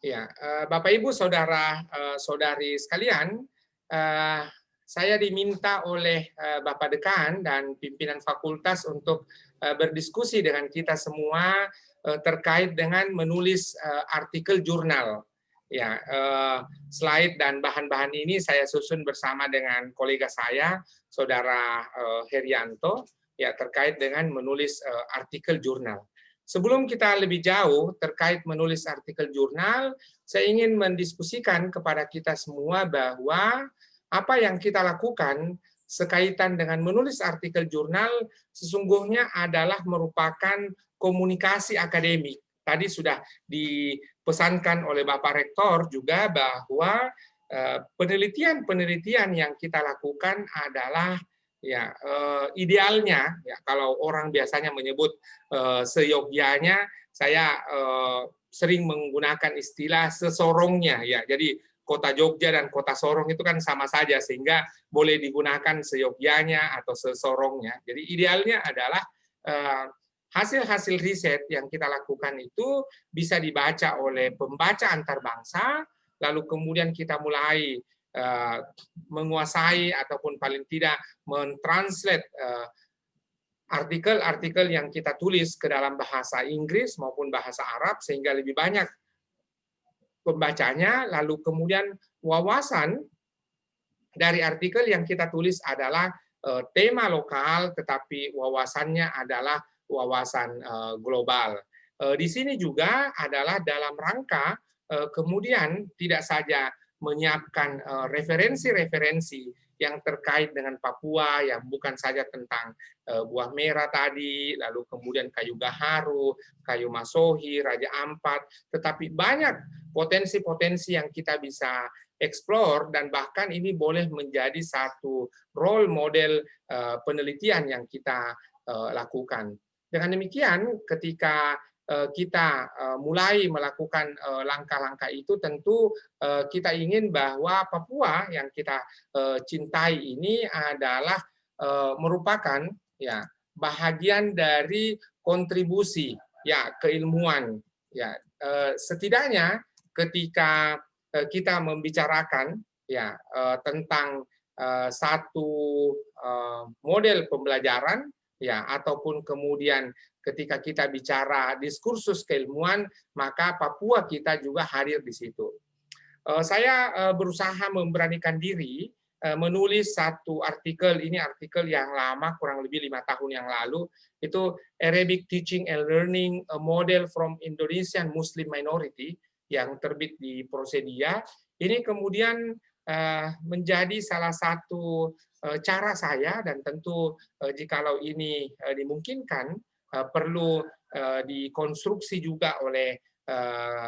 Ya, Bapak Ibu, saudara saudari sekalian, eh, saya diminta oleh Bapak Dekan dan pimpinan fakultas untuk berdiskusi dengan kita semua terkait dengan menulis artikel jurnal. Ya, slide dan bahan-bahan ini saya susun bersama dengan kolega saya, saudara Herianto, ya terkait dengan menulis artikel jurnal. Sebelum kita lebih jauh terkait menulis artikel jurnal, saya ingin mendiskusikan kepada kita semua bahwa apa yang kita lakukan sekaitan dengan menulis artikel jurnal sesungguhnya adalah merupakan komunikasi akademik. Tadi sudah dipesankan oleh Bapak Rektor juga bahwa penelitian-penelitian yang kita lakukan adalah ya idealnya ya kalau orang biasanya menyebut seyogyanya, saya sering menggunakan istilah sesorongnya ya. Jadi kota Jogja dan kota Sorong itu kan sama saja sehingga boleh digunakan seyogyanya atau sesorongnya. Jadi idealnya adalah hasil-hasil riset yang kita lakukan itu bisa dibaca oleh pembaca antar bangsa, lalu kemudian kita mulai menguasai ataupun paling tidak mentranslate artikel-artikel yang kita tulis ke dalam bahasa Inggris maupun bahasa Arab sehingga lebih banyak pembacanya, lalu kemudian wawasan dari artikel yang kita tulis adalah tema lokal tetapi wawasannya adalah wawasan global. Di sini juga adalah dalam rangka kemudian tidak saja menyiapkan referensi-referensi yang terkait dengan Papua yang bukan saja tentang buah merah tadi, lalu kemudian kayu gaharu, kayu masohi, Raja Ampat, tetapi banyak potensi-potensi yang kita bisa explore dan bahkan ini boleh menjadi satu role model penelitian yang kita lakukan. Dengan demikian, ketika kita mulai melakukan langkah-langkah itu, tentu kita ingin bahwa Papua yang kita cintai ini adalah merupakan ya bahagian dari kontribusi ya keilmuan ya setidaknya ketika kita membicarakan ya tentang satu model pembelajaran ya ataupun kemudian ketika kita bicara diskursus keilmuan, maka Papua kita juga hadir di situ. Saya berusaha memberanikan diri menulis satu artikel, ini artikel yang lama, kurang lebih 5 tahun yang lalu, itu Arabic Teaching and Learning, a Model from Indonesian Muslim Minority, yang terbit di Prosedia. Ini kemudian menjadi salah satu cara saya, dan tentu jikalau ini dimungkinkan, perlu dikonstruksi juga oleh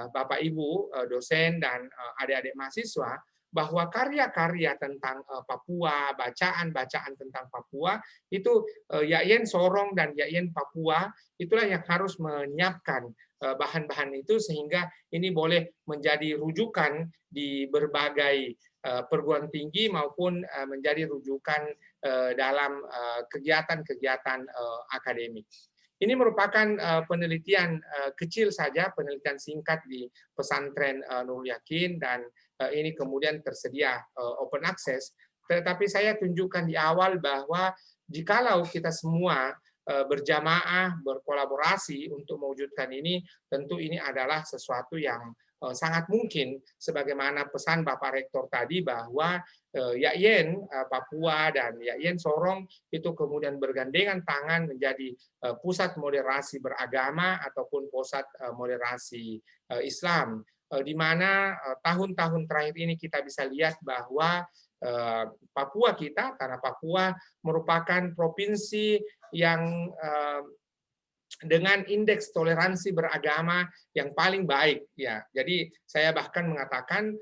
Bapak Ibu dosen dan adik-adik mahasiswa bahwa karya-karya tentang Papua, bacaan-bacaan tentang Papua itu Yayen Sorong dan Yayen Papua itulah yang harus menyiapkan bahan-bahan itu sehingga ini boleh menjadi rujukan di berbagai perguruan tinggi maupun menjadi rujukan dalam kegiatan-kegiatan akademik. Ini merupakan penelitian kecil saja, penelitian singkat di pesantren Nurul Yakin dan ini kemudian tersedia open access. Tetapi saya tunjukkan di awal bahwa jikalau kita semua berjamaah, berkolaborasi untuk mewujudkan ini, tentu ini adalah sesuatu yang sangat mungkin sebagaimana pesan Bapak Rektor tadi bahwa Yayen Papua dan Yayen Sorong itu kemudian bergandengan tangan menjadi pusat moderasi beragama ataupun pusat moderasi Islam, di mana tahun-tahun terakhir ini kita bisa lihat bahwa Papua kita, karena Papua merupakan provinsi yang dengan indeks toleransi beragama yang paling baik ya. Jadi saya bahkan mengatakan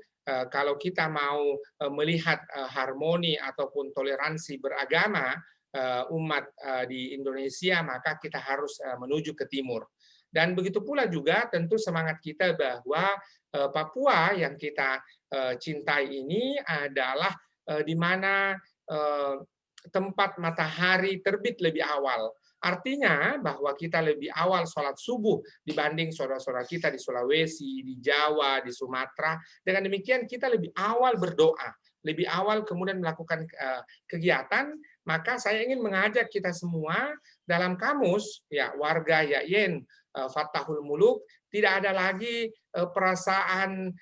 kalau kita mau melihat harmoni ataupun toleransi beragama umat di Indonesia, maka kita harus menuju ke timur. Dan begitu pula juga tentu semangat kita bahwa Papua yang kita cintai ini adalah di mana tempat matahari terbit lebih awal. Artinya bahwa kita lebih awal sholat subuh dibanding saudara-saudara kita di Sulawesi, di Jawa, di Sumatera. Dengan demikian kita lebih awal berdoa, lebih awal kemudian melakukan kegiatan. Maka saya ingin mengajak kita semua dalam kamus ya warga Yayen Fathahul Muluk tidak ada lagi perasaan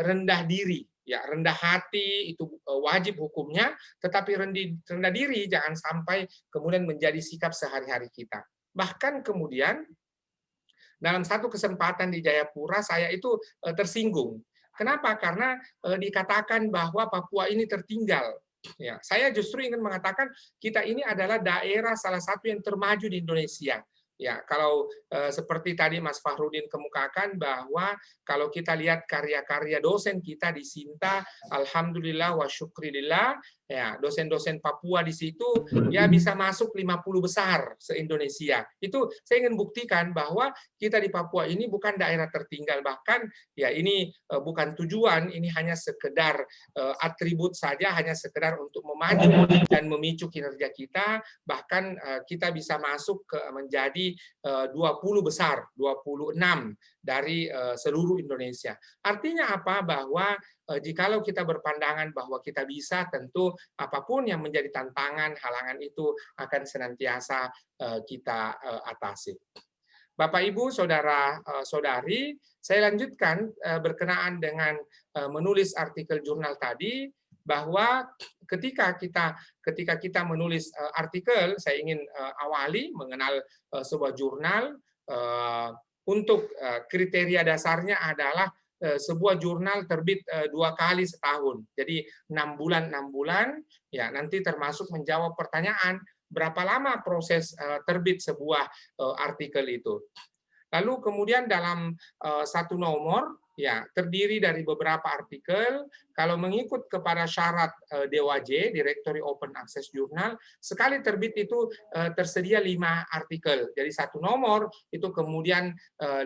rendah diri. Ya, rendah hati itu wajib hukumnya, tetapi rendah diri jangan sampai kemudian menjadi sikap sehari-hari kita. Bahkan kemudian dalam satu kesempatan di Jayapura saya itu tersinggung. Kenapa? Karena dikatakan bahwa Papua ini tertinggal. Ya, saya justru ingin mengatakan kita ini adalah daerah salah satu yang termaju di Indonesia. Ya, kalau seperti tadi Mas Fahrudin kemukakan bahwa kalau kita lihat karya-karya dosen kita di Sinta, alhamdulillah wa syukrilillah, ya, dosen-dosen Papua di situ ya bisa masuk 50 besar se-Indonesia. Itu saya ingin buktikan bahwa kita di Papua ini bukan daerah tertinggal, bahkan ya ini bukan tujuan, ini hanya sekedar atribut saja, hanya sekedar untuk memacu dan memicu kinerja kita, bahkan kita bisa masuk ke menjadi 20 besar, 26 dari seluruh Indonesia. Artinya apa? Bahwa jikalau kita berpandangan bahwa kita bisa, tentu apapun yang menjadi tantangan, halangan itu akan senantiasa kita atasi. Bapak, Ibu, Saudara, Saudari, saya lanjutkan berkenaan dengan menulis artikel jurnal tadi, bahwa ketika kita menulis artikel, saya ingin awali mengenal sebuah jurnal. Untuk kriteria dasarnya adalah sebuah jurnal terbit 2 kali setahun. Jadi 6 bulan, ya nanti termasuk menjawab pertanyaan berapa lama proses terbit sebuah artikel itu. Lalu kemudian dalam satu nomor ya terdiri dari beberapa artikel. Kalau mengikut kepada syarat DOAJ, Directory Open Access Journal, sekali terbit itu tersedia 5 artikel. Jadi satu nomor itu kemudian 5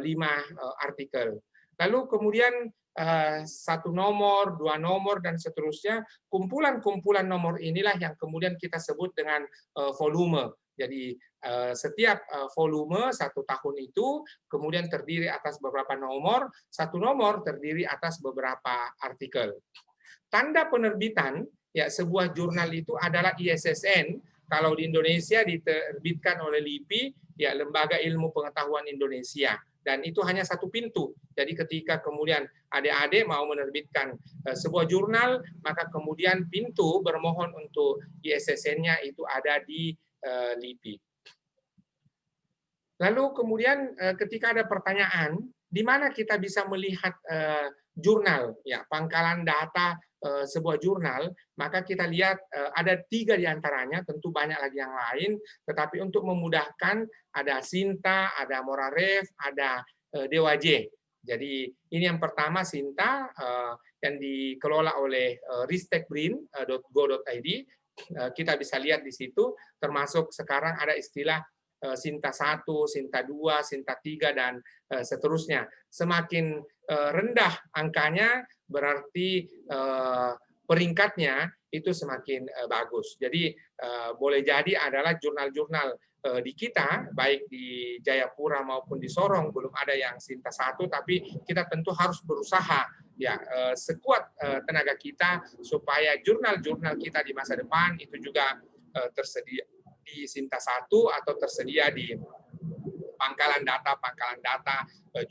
artikel. Lalu kemudian 1 nomor, 2 nomor, dan seterusnya. Kumpulan-kumpulan nomor inilah yang kemudian kita sebut dengan volume. Jadi setiap volume 1 tahun itu kemudian terdiri atas beberapa nomor, 1 nomor terdiri atas beberapa artikel. Tanda penerbitan ya sebuah jurnal itu adalah ISSN. Kalau di Indonesia diterbitkan oleh LIPI, ya Lembaga Ilmu Pengetahuan Indonesia. Dan itu hanya 1 pintu. Jadi ketika kemudian adik-adik mau menerbitkan sebuah jurnal, maka kemudian pintu bermohon untuk ISSN-nya itu ada di LIPI. Lalu kemudian ketika ada pertanyaan, di mana kita bisa melihat jurnal, ya pangkalan data sebuah jurnal, maka kita lihat ada 3 diantaranya, tentu banyak lagi yang lain, tetapi untuk memudahkan ada Sinta, ada Moraref, ada DOAJ. Jadi ini yang pertama Sinta yang dikelola oleh ristekbrin.go.id. Kita bisa lihat di situ, termasuk sekarang ada istilah Sinta 1, Sinta 2, Sinta 3, dan seterusnya. Semakin rendah angkanya, berarti peringkatnya itu semakin bagus. Jadi boleh jadi adalah jurnal-jurnal di kita, baik di Jayapura maupun di Sorong, belum ada yang Sinta 1, tapi kita tentu harus berusaha ya sekuat tenaga kita supaya jurnal-jurnal kita di masa depan itu juga tersedia di Sinta 1 atau tersedia di pangkalan data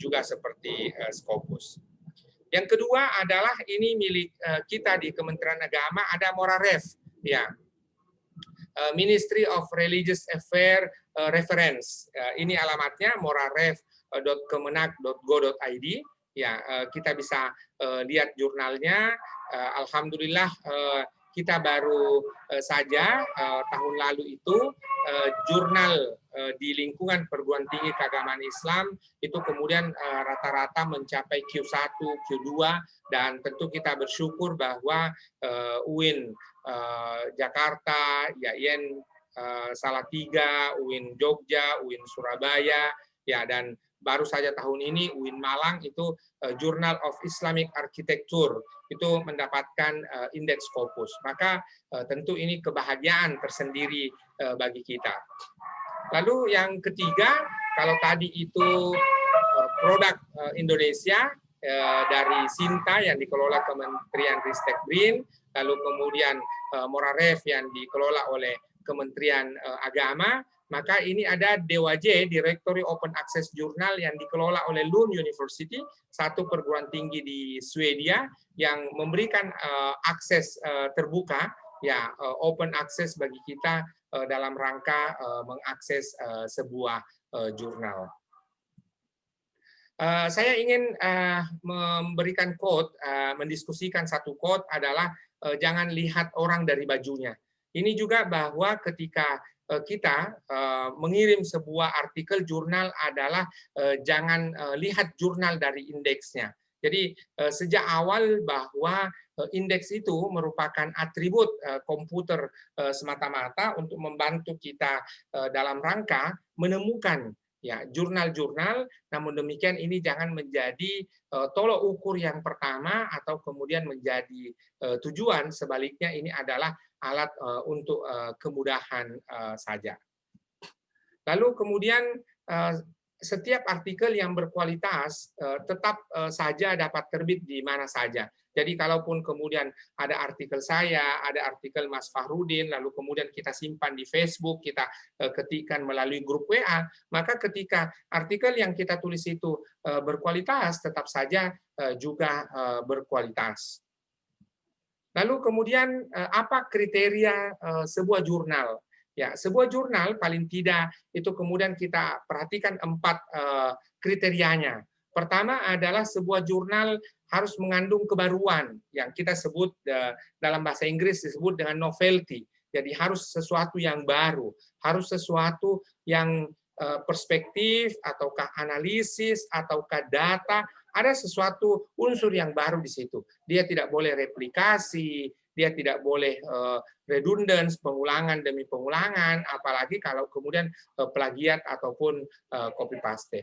juga seperti Scopus. Yang kedua adalah ini milik kita di Kementerian Agama, ada Moraref ya. Ministry of Religious Affairs Reference. Ini alamatnya moraref.kemenak.go.id. Ya, kita bisa lihat jurnalnya. Alhamdulillah kita baru saja tahun lalu itu jurnal di lingkungan perguruan tinggi keagamaan Islam itu kemudian rata-rata mencapai Q1, Q2, dan tentu kita bersyukur bahwa UIN Jakarta, Yayen Salatiga, UIN Jogja, UIN Surabaya, ya dan baru saja tahun ini UIN Malang itu Journal of Islamic Architecture itu mendapatkan indeks Scopus. Maka tentu ini kebahagiaan tersendiri bagi kita. Lalu yang ketiga, kalau tadi itu produk Indonesia dari Sinta yang dikelola Kementerian Ristek Brin, lalu kemudian Moraref yang dikelola oleh Kementerian Agama, maka ini ada DOAJ, Directory Open Access Journal yang dikelola oleh Lund University, satu perguruan tinggi di Swedia yang memberikan akses terbuka, ya open access bagi kita dalam rangka mengakses sebuah jurnal. Saya ingin memberikan quote, mendiskusikan satu quote adalah jangan lihat orang dari bajunya. Ini juga bahwa ketika kita mengirim sebuah artikel jurnal adalah jangan lihat jurnal dari indeksnya. Jadi sejak awal bahwa indeks itu merupakan atribut komputer semata-mata untuk membantu kita dalam rangka menemukan ya jurnal-jurnal. Namun demikian ini jangan menjadi tolok ukur yang pertama atau kemudian menjadi tujuan. Sebaliknya ini adalah alat untuk kemudahan saja. Lalu kemudian setiap artikel yang berkualitas tetap saja dapat terbit di mana saja. Jadi kalaupun kemudian ada artikel saya, ada artikel Mas Fahrudin, lalu kemudian kita simpan di Facebook, kita ketikkan melalui grup WA, maka ketika artikel yang kita tulis itu berkualitas, tetap saja juga berkualitas. Lalu kemudian apa kriteria sebuah jurnal? Ya, sebuah jurnal paling tidak itu kemudian kita perhatikan 4 kriterianya. Pertama adalah sebuah jurnal harus mengandung kebaruan yang kita sebut dalam bahasa Inggris disebut dengan novelty. Jadi harus sesuatu yang baru, harus sesuatu yang perspektif ataukah analisis ataukah data, ada sesuatu unsur yang baru di situ. Dia tidak boleh replikasi, dia tidak boleh redundans, pengulangan demi pengulangan, apalagi kalau kemudian plagiat ataupun copy paste.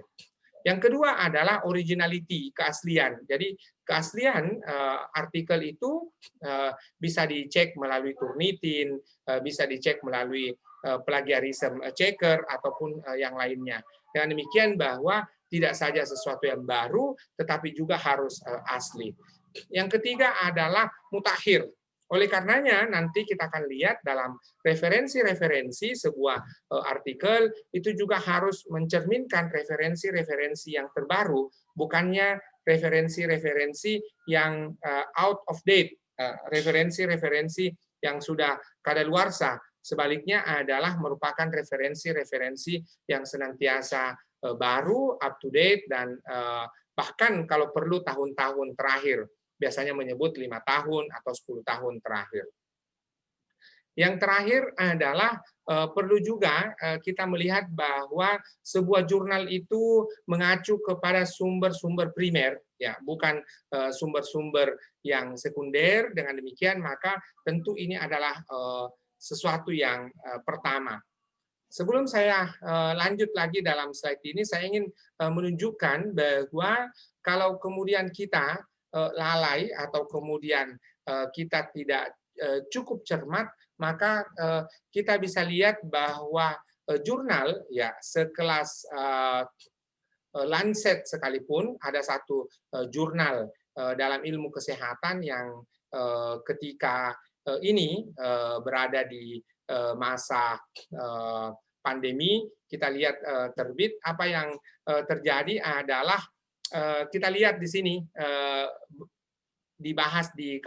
Yang kedua adalah originality, keaslian. Jadi keaslian artikel itu bisa dicek melalui Turnitin, bisa dicek melalui plagiarism checker ataupun yang lainnya. Dengan demikian bahwa tidak saja sesuatu yang baru, tetapi juga harus asli. Yang ketiga adalah mutakhir. Oleh karenanya nanti kita akan lihat dalam referensi-referensi sebuah artikel itu juga harus mencerminkan referensi-referensi yang terbaru, bukannya referensi-referensi yang out of date, referensi-referensi yang sudah kadaluarsa. Sebaliknya adalah merupakan referensi-referensi yang senantiasa baru, up to date, dan bahkan kalau perlu tahun-tahun terakhir. Biasanya menyebut 5 tahun atau 10 tahun terakhir. Yang terakhir adalah perlu juga kita melihat bahwa sebuah jurnal itu mengacu kepada sumber-sumber primer, ya, bukan sumber-sumber yang sekunder. Dengan demikian maka tentu ini adalah sesuatu yang pertama. Sebelum saya lanjut lagi dalam slide ini, saya ingin menunjukkan bahwa kalau kemudian kita lalai atau kemudian kita tidak cukup cermat, maka kita bisa lihat bahwa jurnal ya sekelas Lancet sekalipun, ada satu jurnal dalam ilmu kesehatan yang ketika ini berada di masa pandemi, kita lihat terbit. Apa yang terjadi adalah kita lihat di sini dibahas di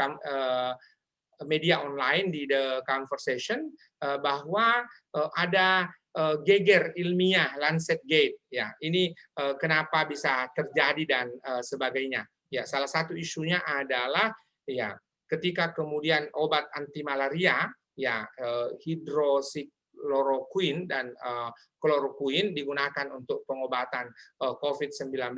media online di The Conversation bahwa ada geger ilmiah Lancet Gate. Ya, ini kenapa bisa terjadi dan sebagainya. Ya, salah satu isunya adalah ya ketika kemudian obat anti malaria ya hidroksikloroquine dan kloroquine digunakan untuk pengobatan COVID-19,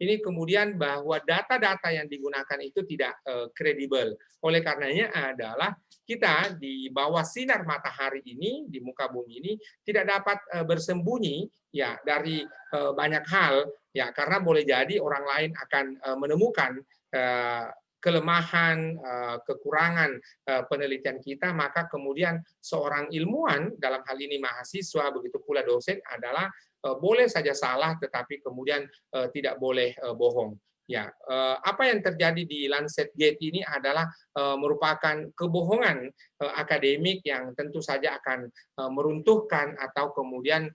ini kemudian bahwa data-data yang digunakan itu tidak kredibel. Oleh karenanya adalah kita di bawah sinar matahari ini, di muka bumi ini, tidak dapat bersembunyi ya dari banyak hal, ya karena boleh jadi orang lain akan menemukan kelemahan, kekurangan penelitian kita, maka kemudian seorang ilmuwan, dalam hal ini mahasiswa, begitu pula dosen, adalah boleh saja salah, tetapi kemudian tidak boleh bohong. Ya, apa yang terjadi di Lancet Gate ini adalah merupakan kebohongan akademik yang tentu saja akan meruntuhkan atau kemudian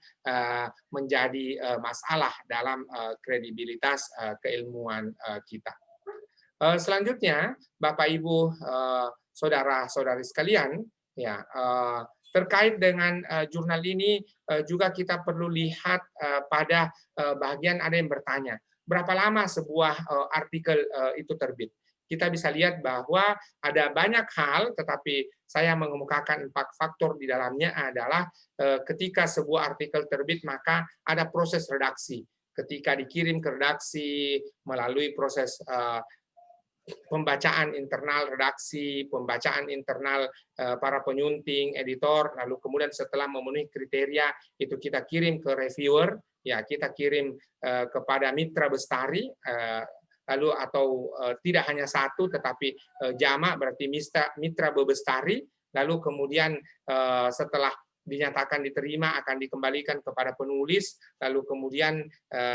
menjadi masalah dalam kredibilitas keilmuan kita. Selanjutnya, Bapak Ibu, saudara-saudari sekalian, ya, terkait dengan jurnal ini juga kita perlu lihat pada bagian ada yang bertanya, berapa lama sebuah artikel itu terbit? Kita bisa lihat bahwa ada banyak hal, tetapi saya mengemukakan 4 faktor di dalamnya adalah ketika sebuah artikel terbit, maka ada proses redaksi. Ketika dikirim ke redaksi, melalui proses pembacaan internal redaksi, pembacaan internal para penyunting, editor, lalu kemudian setelah memenuhi kriteria itu kita kirim ke reviewer, ya kita kirim kepada mitra bestari, lalu atau tidak hanya satu tetapi jamak berarti mitra bebestari, lalu kemudian setelah dinyatakan diterima akan dikembalikan kepada penulis, lalu kemudian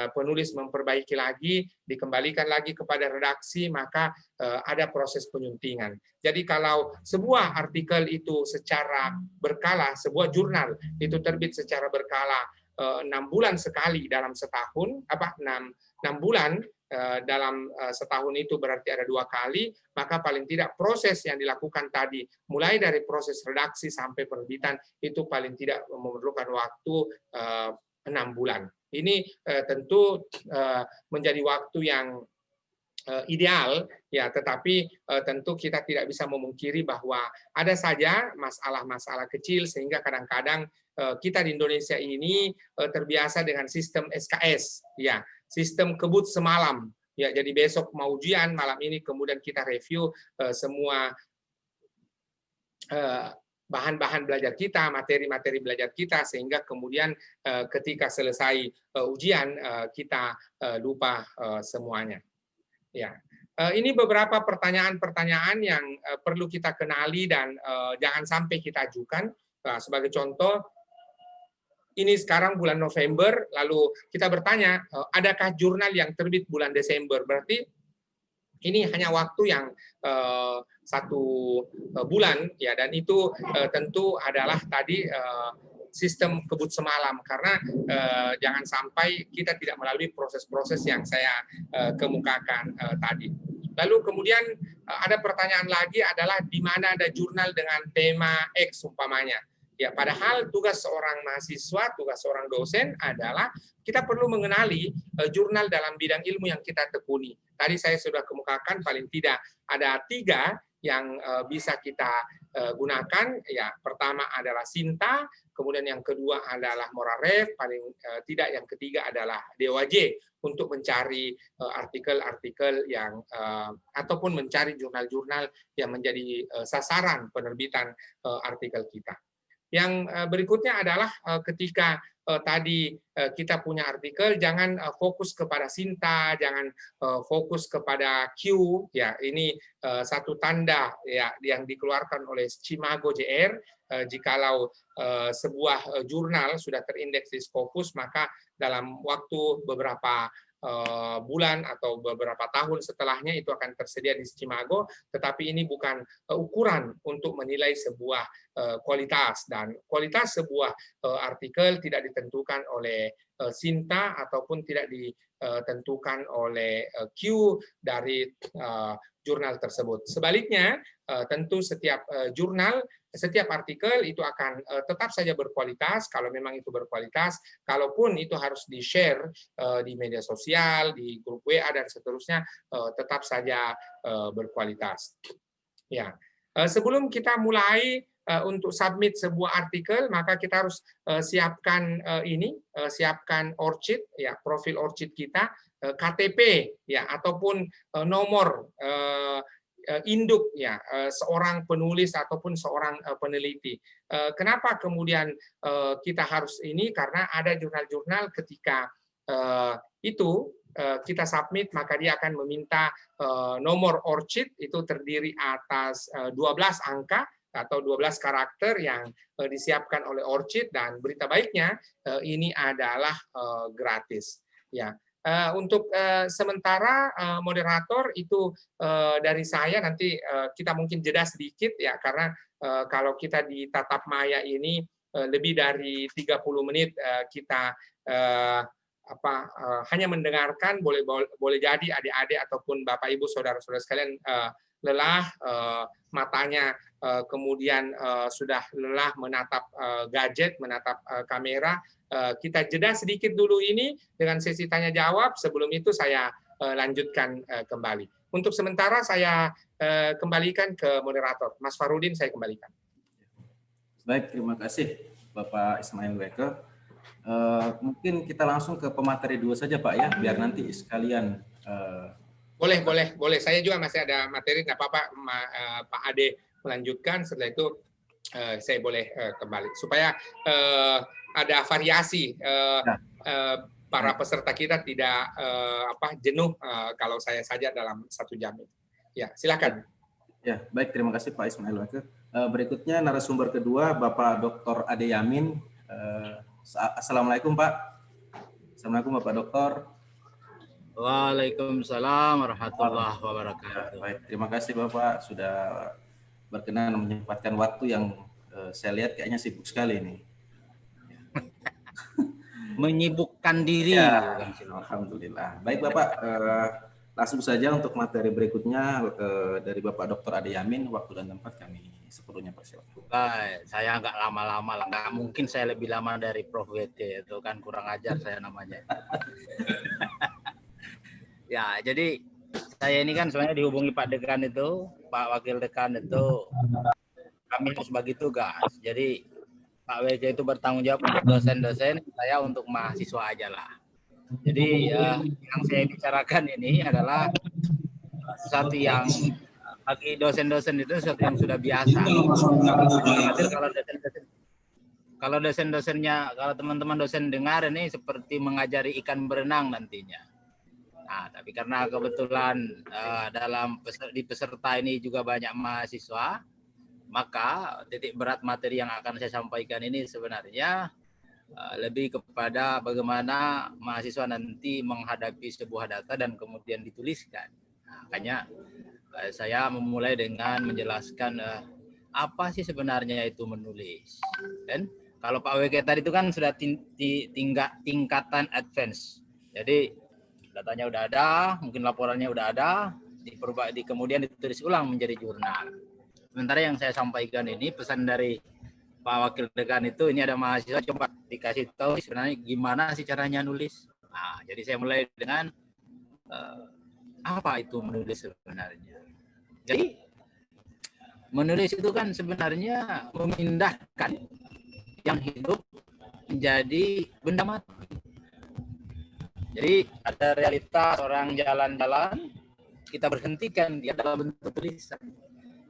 penulis memperbaiki lagi, dikembalikan lagi kepada redaksi, maka ada proses penyuntingan. Jadi kalau sebuah artikel itu secara berkala, sebuah jurnal itu terbit secara berkala 6 bulan sekali dalam setahun, 6 bulan dalam setahun itu berarti ada 2 kali, maka paling tidak proses yang dilakukan tadi, mulai dari proses redaksi sampai penerbitan, itu paling tidak memerlukan waktu 6 bulan. Ini tentu menjadi waktu yang ideal, ya, tetapi tentu kita tidak bisa memungkiri bahwa ada saja masalah-masalah kecil, sehingga kadang-kadang kita di Indonesia ini terbiasa dengan sistem SKS, ya, sistem kebut semalam, ya. Jadi besok mau ujian, malam ini kemudian kita review semua bahan-bahan belajar kita, materi-materi belajar kita, sehingga kemudian ketika selesai ujian kita lupa semuanya. Ya, ini beberapa pertanyaan-pertanyaan yang perlu kita kenali dan jangan sampai kita ajukan. Sebagai contoh, ini sekarang bulan November, lalu kita bertanya, adakah jurnal yang terbit bulan Desember? Berarti ini hanya waktu yang 1 bulan, ya, dan itu tentu adalah tadi sistem kebut semalam, karena jangan sampai kita tidak melalui proses-proses yang saya kemukakan tadi. Lalu kemudian ada pertanyaan lagi adalah di mana ada jurnal dengan tema X umpamanya. Ya, padahal tugas seorang mahasiswa, tugas seorang dosen adalah kita perlu mengenali jurnal dalam bidang ilmu yang kita tekuni. Tadi saya sudah kemukakan paling tidak ada 3 yang bisa kita gunakan. Ya, pertama adalah Sinta, kemudian yang kedua adalah Morarev, paling tidak yang ketiga adalah DOAJ, untuk mencari artikel-artikel yang ataupun mencari jurnal-jurnal yang menjadi sasaran penerbitan artikel kita. Yang berikutnya adalah ketika tadi kita punya artikel, jangan fokus kepada Sinta, jangan fokus kepada Q, ya, ini satu tanda, ya, yang dikeluarkan oleh Scimago JR. Jikalau sebuah jurnal sudah terindeks di Scopus, maka dalam waktu beberapa bulan atau beberapa tahun setelahnya itu akan tersedia di Scimago, tetapi ini bukan ukuran untuk menilai sebuah kualitas, dan kualitas sebuah artikel tidak ditentukan oleh Sinta ataupun tidak ditentukan oleh Q dari jurnal tersebut. Sebaliknya, tentu setiap jurnal, setiap artikel itu akan tetap saja berkualitas kalau memang itu berkualitas, kalaupun itu harus di-share di media sosial, di grup WA dan seterusnya, tetap saja berkualitas. Ya, sebelum kita mulai untuk submit sebuah artikel, maka kita harus siapkan siapkan ORCID, ya, profil ORCID kita, KTP, ya, ataupun nomor induk, ya, seorang penulis ataupun seorang peneliti. Kenapa kemudian kita harus ini? Karena ada jurnal-jurnal ketika itu kita submit, maka dia akan meminta nomor ORCID itu terdiri atas 12 angka atau 12 karakter yang disiapkan oleh ORCID, dan berita baiknya ini adalah gratis. Ya, untuk sementara moderator itu dari saya, nanti kita mungkin jeda sedikit ya, karena kalau kita di tatap maya ini lebih dari 30 menit kita hanya mendengarkan, boleh jadi adik-adik ataupun Bapak Ibu saudara-saudara sekalian lelah, matanya kemudian sudah lelah menatap gadget, menatap kamera. Kita jeda sedikit dulu ini dengan sesi tanya jawab. Sebelum itu saya lanjutkan kembali. Untuk sementara saya kembalikan ke moderator. Mas Farudin, saya kembalikan. Baik, terima kasih Bapak Ismail Weke. Mungkin kita langsung ke pemateri 2 saja Pak ya, biar nanti sekalian. Boleh. Saya juga masih ada materi, nggak apa-apa Pak Ade melanjutkan. Setelah itu saya boleh kembali supaya ada variasi, para peserta kita tidak jenuh kalau saya saja dalam 1 jam. Ya, silakan. Ya, baik, terima kasih Pak Ismail Weke. Berikutnya narasumber kedua Bapak Dr. Ade Yamin. Assalamualaikum Pak. Assalamualaikum Bapak Dokter. Waalaikumsalam warahmatullahi wabarakatuh. Baik, terima kasih Bapak sudah berkenan menyempatkan waktu yang saya lihat kayaknya sibuk sekali ini. Menyibukkan diri. Ya, alhamdulillah. Baik Bapak, langsung saja untuk materi berikutnya dari Bapak Dr. Ade Yamin. Waktu dan tempat kami sepenuhnya persilakan. Baik, saya nggak lama-lama lah. Nggak mungkin saya lebih lama dari Prof. WT, itu kan kurang ajar saya namanya. Ya, jadi saya ini kan sebenarnya dihubungi Pak Dekan itu, Pak Wakil Dekan itu, kami harus bagi tugas. Jadi Pak WK itu bertanggung jawab untuk dosen-dosen, saya untuk mahasiswa aja lah. Jadi yang saya bicarakan ini adalah sesuatu yang bagi dosen-dosen itu sesuatu yang sudah biasa. Kalau dosen-dosennya, kalau teman-teman dosen dengar ini seperti mengajari ikan berenang nantinya. Nah, tapi karena kebetulan di peserta ini juga banyak mahasiswa, maka titik berat materi yang akan saya sampaikan ini sebenarnya lebih kepada bagaimana mahasiswa nanti menghadapi sebuah data dan kemudian dituliskan. Nah, makanya saya memulai dengan menjelaskan apa sih sebenarnya itu menulis. Dan kalau Pak WK tadi itu kan sudah tingkatan advance. Jadi datanya udah ada, mungkin laporannya udah ada, kemudian ditulis ulang menjadi jurnal. Sementara yang saya sampaikan ini pesan dari Pak Wakil Dekan itu, ini ada mahasiswa coba dikasih tahu sebenarnya gimana sih caranya nulis. Nah, jadi saya mulai dengan apa itu menulis sebenarnya. Jadi menulis itu kan sebenarnya memindahkan yang hidup menjadi benda mati. Jadi ada realitas orang jalan-jalan, kita berhentikan dia dalam bentuk tulisan.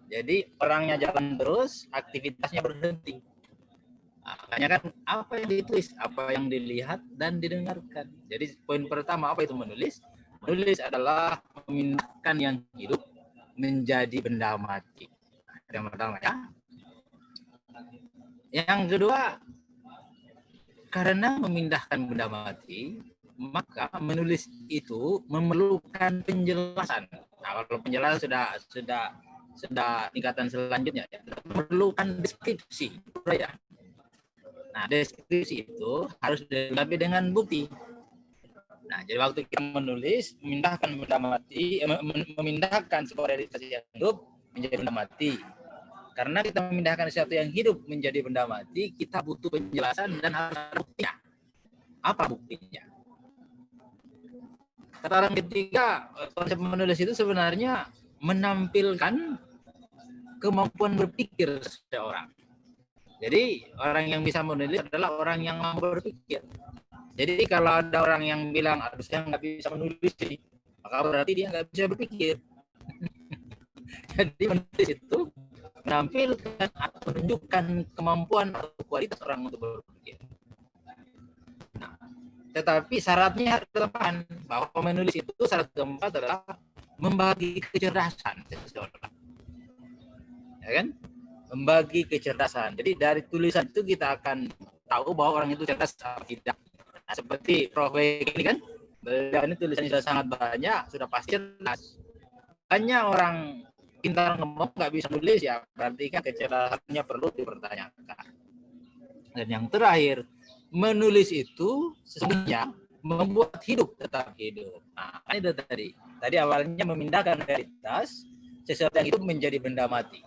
Jadi orangnya jalan terus, aktivitasnya berhenti. Nah, makanya kan apa yang ditulis, apa yang dilihat dan didengarkan. Jadi poin pertama apa itu menulis? Menulis adalah memindahkan yang hidup menjadi benda mati. Yang pertama ya. Yang kedua, karena memindahkan benda mati, maka menulis itu memerlukan penjelasan. Nah, kalau penjelasan sudah tingkatan selanjutnya, ya, memerlukan deskripsi. Nah, deskripsi itu harus dilengkapi dengan bukti. Nah, jadi waktu kita menulis, memindahkan benda mati, memindahkan sebuah realitas yang hidup menjadi benda mati. Karena kita memindahkan sesuatu yang hidup menjadi benda mati, kita butuh penjelasan dan harus ada buktinya. Apa buktinya? Kata orang ketiga, konsep menulis itu sebenarnya menampilkan kemampuan berpikir seseorang. Jadi orang yang bisa menulis adalah orang yang mampu berpikir. Jadi kalau ada orang yang bilang, aduh saya nggak bisa menulis, maka berarti dia nggak bisa berpikir. Jadi menulis itu menampilkan atau menunjukkan kemampuan atau kualitas orang untuk berpikir. Nah, tetapi syaratnya harus depan bahwa menulis itu syarat keempat adalah membagi kecerdasan seseorang. Ya kan? Membagi kecerdasan. Jadi dari tulisan itu kita akan tahu bahwa orang itu cerdas atau tidak. Nah, seperti Prof. ini kan, beliau ini tulisannya sudah sangat banyak, sudah pasti cerdas. Hanya orang pintar ngomong nggak bisa nulis, ya berarti kan kecerdasannya perlu dipertanyakan. Dan yang terakhir, menulis itu sesungguhnya membuat hidup tetap hidup. Nah, ini tadi awalnya memindahkan realitas sesuatu yang hidup menjadi benda mati.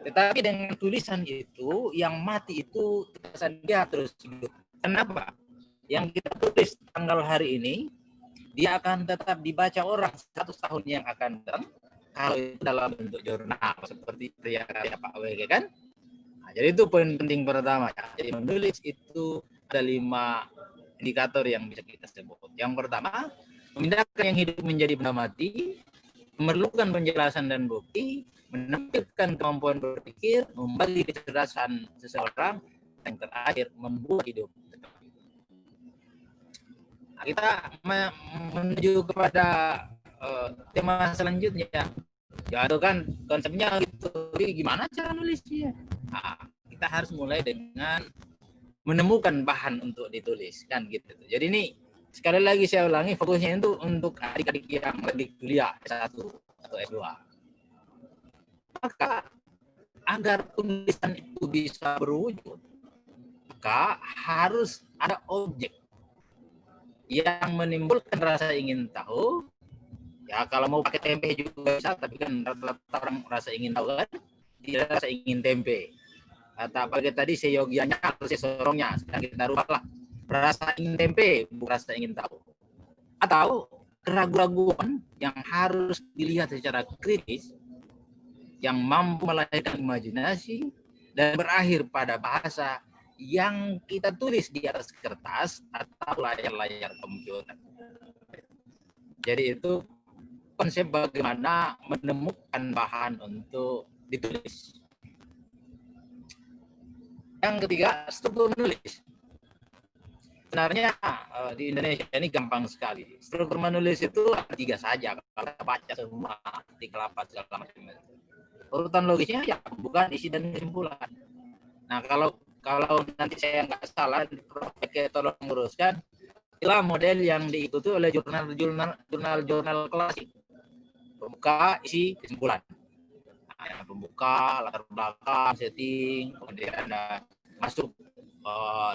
Tetapi dengan tulisan itu, yang mati itu terkesan dia terus hidup. Kenapa? Yang kita tulis tanggal hari ini, dia akan tetap dibaca orang 100 tahun yang akan datang, kalau itu dalam bentuk jurnal, seperti karya Pak WG kan? Nah, jadi itu poin penting pertama. Jadi menulis itu ada 5 indikator yang bisa kita sebut. Yang pertama, memindahkan yang hidup menjadi benda mati, memerlukan penjelasan dan bukti, menampilkan kemampuan berpikir, membagi kecerdasan seseorang, yang terakhir membuat hidup. Nah, kita menuju kepada tema selanjutnya. Ya itu kan konsepnya gitu. Gimana cara nulisnya? Nah, kita harus mulai dengan menemukan bahan untuk ditulis kan gitu. Jadi ini sekali lagi saya ulangi, fokusnya itu untuk adik-adik yang lagi kuliah S1 atau S2. Maka agar tulisan itu bisa berwujud, maka harus ada objek yang menimbulkan rasa ingin tahu. Ya kalau mau pakai tempe juga bisa, tapi kan rata-rata orang rasa ingin tahu kan, tidak rasa ingin tempe. Kata pakai tadi seyogianya atau sesorongnya, sekarang kita rubahlah rasa ingin tempe, bukan rasa ingin tahu. Atau keraguan-keraguan yang harus dilihat secara kritis, yang mampu melahirkan imajinasi dan berakhir pada bahasa yang kita tulis di atas kertas atau layar-layar komputer. Jadi itu konsep bagaimana menemukan bahan untuk ditulis. Yang ketiga, struktur menulis. Sebenarnya di Indonesia ini gampang sekali. Struktur menulis itu ada 3 saja. Kalau kita baca semua, 38 segala macam. Urutan logisnya ya bukan isi dan kesimpulan. Nah kalau nanti saya nggak salah, Prof. tolong menguruskan. Inilah model yang diikuti oleh jurnal klasik. Pembuka, isi, kesimpulan. Nah, yang pembuka, latar belakang, setting, kemudian ada masuk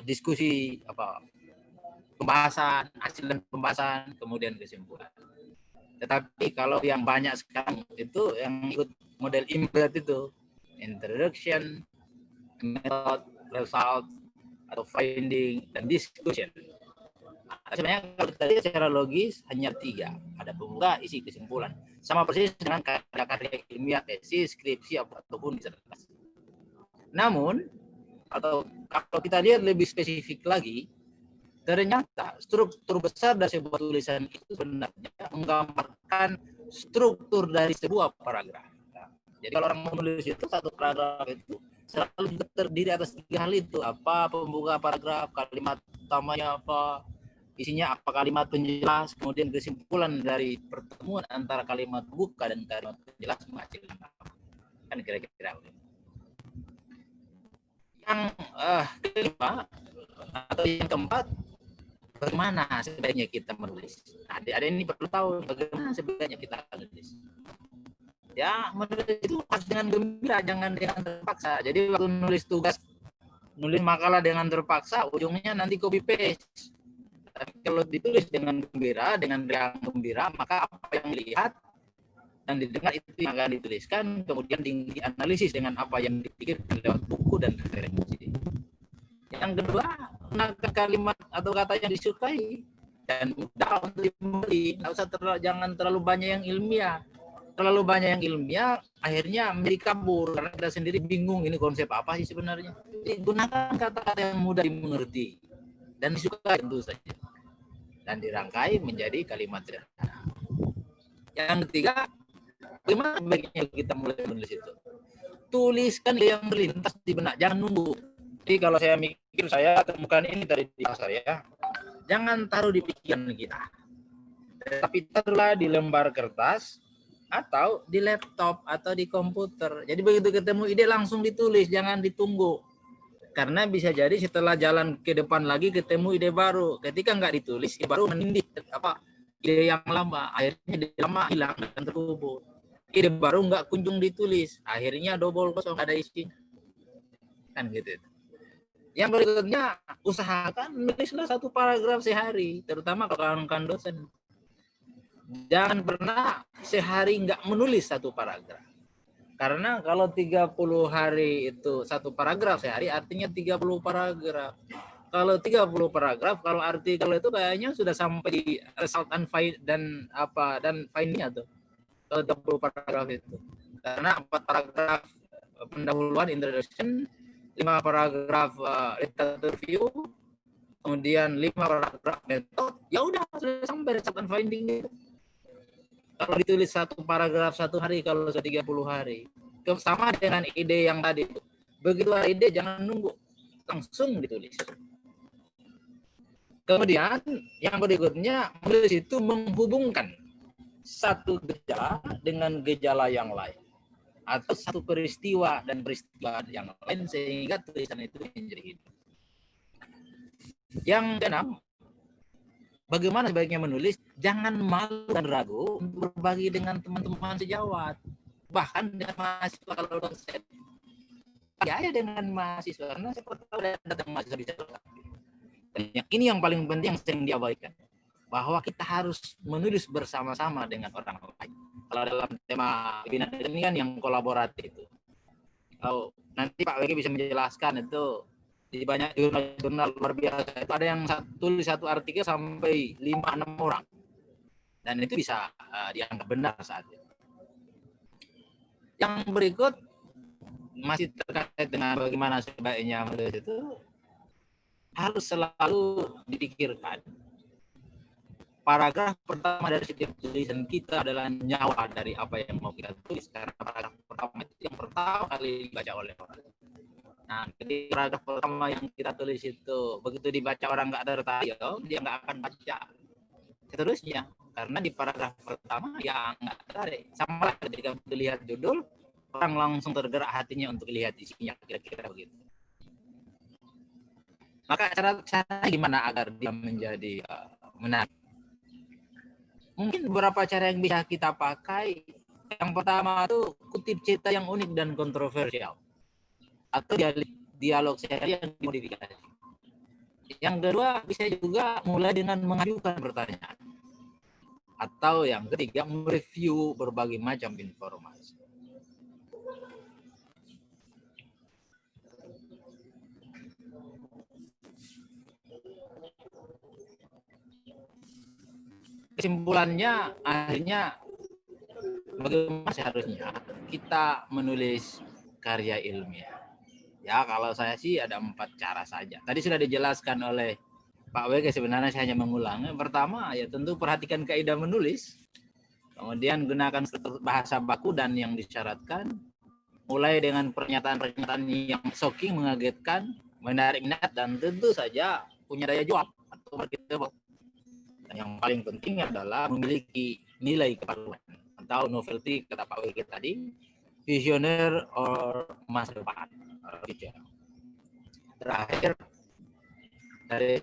diskusi pembahasan, hasil dan pembahasan, kemudian kesimpulan. Tetapi kalau yang banyak sekarang itu yang ikut model IMBET itu, introduction, method, result, atau finding, dan discussion. Nah, sebenarnya kalau tadi secara logis hanya 3, ada pembuka, isi, kesimpulan. Sama persis dengan karya ilmiah, tesis, skripsi, ataupun disertasi. Namun, atau kalau kita lihat lebih spesifik lagi, ternyata struktur besar dari sebuah tulisan itu sebenarnya menggambarkan struktur dari sebuah paragraf. Jadi kalau orang menulis itu satu paragraf itu selalu terdiri atas 3 hal itu. Apa pembuka paragraf, kalimat utamanya apa, isinya apa, kalimat penjelas, kemudian kesimpulan dari pertemuan antara kalimat pembuka dan kalimat penjelas menghasilkan apa. Kan kira-kira. Yang kelima atau yang keempat, bagaimana sebaiknya kita menulis. Nah, adik-adik ini perlu tahu bagaimana sebaiknya kita menulis. Ya, menulis itu harus dengan gembira, jangan dengan terpaksa. Jadi waktu nulis tugas, nulis makalah dengan terpaksa, ujungnya nanti copy paste. Tapi kalau ditulis dengan gembira, dengan riang gembira, maka apa yang dilihat dan didengar itu yang akan dituliskan, kemudian dianalisis dengan apa yang dipikirkan lewat buku dan referensi. Yang kedua, gunakan kalimat atau kata yang disukai dan mudah untuk dibeli. Jangan terlalu banyak yang ilmiah. Terlalu banyak yang ilmiah, akhirnya menjadi kabur karena kita sendiri bingung ini konsep apa sih sebenarnya. Jadi, gunakan kata-kata yang mudah dimengerti dan disukai tentu saja, dan dirangkai menjadi kalimat sederhana. Yang ketiga, bagaimana baiknya kita mulai menulis itu? Tuliskan yang terlintas di benak, jangan nunggu. Jadi kalau saya mikir, saya temukan ini tadi di pasar ya, jangan taruh di pikiran kita, tapi taruhlah di lembar kertas atau di laptop atau di komputer. Jadi begitu ketemu ide langsung ditulis, jangan ditunggu. Karena bisa jadi setelah jalan ke depan lagi ketemu ide baru. Ketika nggak ditulis, ide baru menindih ide yang lama. Akhirnya ide lama hilang dan terkubur. Ide baru nggak kunjung ditulis. Akhirnya double kosong, ada isinya. Kan gitu. Yang berikutnya, usahakan menulislah 1 paragraf sehari, terutama kalau kawan-kawan dosen. Jangan pernah sehari nggak menulis 1 paragraf. Karena kalau 30 hari itu 1 paragraf sehari, artinya 30 paragraf. Kalau 30 paragraf, kalau artikel itu kayaknya sudah sampai di result dan findingnya tuh. Kalau 30 paragraf itu. Karena 4 paragraf pendahuluan introduction, 5 paragraf literature review, kemudian 5 paragraf metode, ya udah sudah sampai result and finding itu. Kalau ditulis 1 paragraf 1 hari, kalau 30 hari. Sama dengan ide yang tadi. Begitu ada ide, jangan nunggu. Langsung ditulis. Kemudian, yang berikutnya, menulis itu menghubungkan satu gejala dengan gejala yang lain. Atau satu peristiwa dan peristiwa yang lain, sehingga tulisan itu menjadi hidup. Yang keenam, bagaimana sebaiknya menulis? Jangan malu dan ragu untuk berbagi dengan teman-teman sejawat. Bahkan dengan mahasiswa kalau dosen. Ya dengan mahasiswa. Karena saya tahu datang mahasiswa bicara. Ini yang paling penting yang sering diabaikan. Bahwa kita harus menulis bersama-sama dengan orang lain. Kalau dalam tema webinar ini kan yang kolaboratif itu. Kalau nanti Pak WG bisa menjelaskan itu. Di banyak jurnal luar biasa itu ada yang tulis 1 artikel sampai 5-6 orang, dan itu bisa dianggap benar saat itu. Yang berikut masih terkait dengan bagaimana sebaiknya menulis itu, harus selalu dipikirkan paragraf pertama dari setiap tulisan kita adalah nyawa dari apa yang mau kita tulis, karena paragraf pertama itu yang pertama kali dibaca oleh orang. Nah, ketika paragraf pertama yang kita tulis itu begitu dibaca orang nggak tertarik, dia nggak akan baca seterusnya, karena di paragraf pertama yang nggak tertarik. Sama lah ketika lihat judul, orang langsung tergerak hatinya untuk lihat isinya, kira-kira begitu. Maka cara gimana agar dia menjadi menarik? Mungkin beberapa cara yang bisa kita pakai. Yang pertama itu kutip cerita yang unik dan kontroversial, atau dialog sehari yang dimodifikasi. Yang kedua, bisa juga mulai dengan mengajukan pertanyaan. Atau yang ketiga, mereview berbagai macam informasi. Kesimpulannya, akhirnya bagaimana seharusnya kita menulis karya ilmiah. Ya, kalau saya sih ada 4 cara saja. Tadi sudah dijelaskan oleh Pak WG, sebenarnya saya hanya mengulang. Yang pertama, ya tentu perhatikan kaidah menulis. Kemudian gunakan bahasa baku dan yang disyaratkan. Mulai dengan pernyataan-pernyataan yang shocking, mengagetkan, menarik minat, dan tentu saja punya daya jawab atau marketable. Dan yang paling penting adalah memiliki nilai keperluan atau novelty, kata Pak WG tadi, visioner or masa depan. Terakhir dari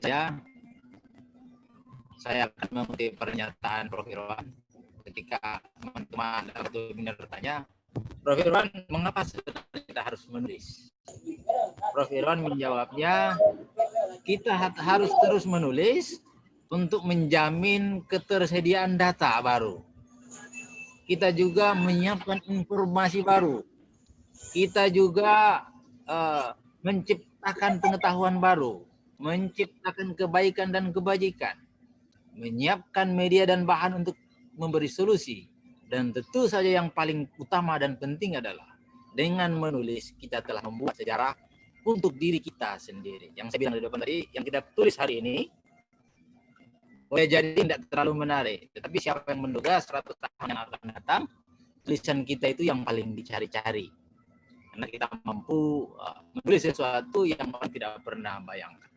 saya akan mengutip pernyataan Prof. Irwan ketika teman-teman dalam webinar bertanya, Prof. Irwan, mengapa sebenarnya kita harus menulis? Prof. Irwan menjawabnya, kita harus terus menulis untuk menjamin ketersediaan data baru. Kita juga menyiapkan informasi baru. Kita juga menciptakan pengetahuan baru, menciptakan kebaikan dan kebajikan, menyiapkan media dan bahan untuk memberi solusi, dan tentu saja yang paling utama dan penting adalah dengan menulis kita telah membuat sejarah untuk diri kita sendiri. Yang saya bilang di depan tadi, yang kita tulis hari ini boleh jadi tidak terlalu menarik, tetapi siapa yang menduga 100 tahun yang akan datang, tulisan kita itu yang paling dicari-cari. Karena kita mampu menulis sesuatu yang orang tidak pernah bayangkan.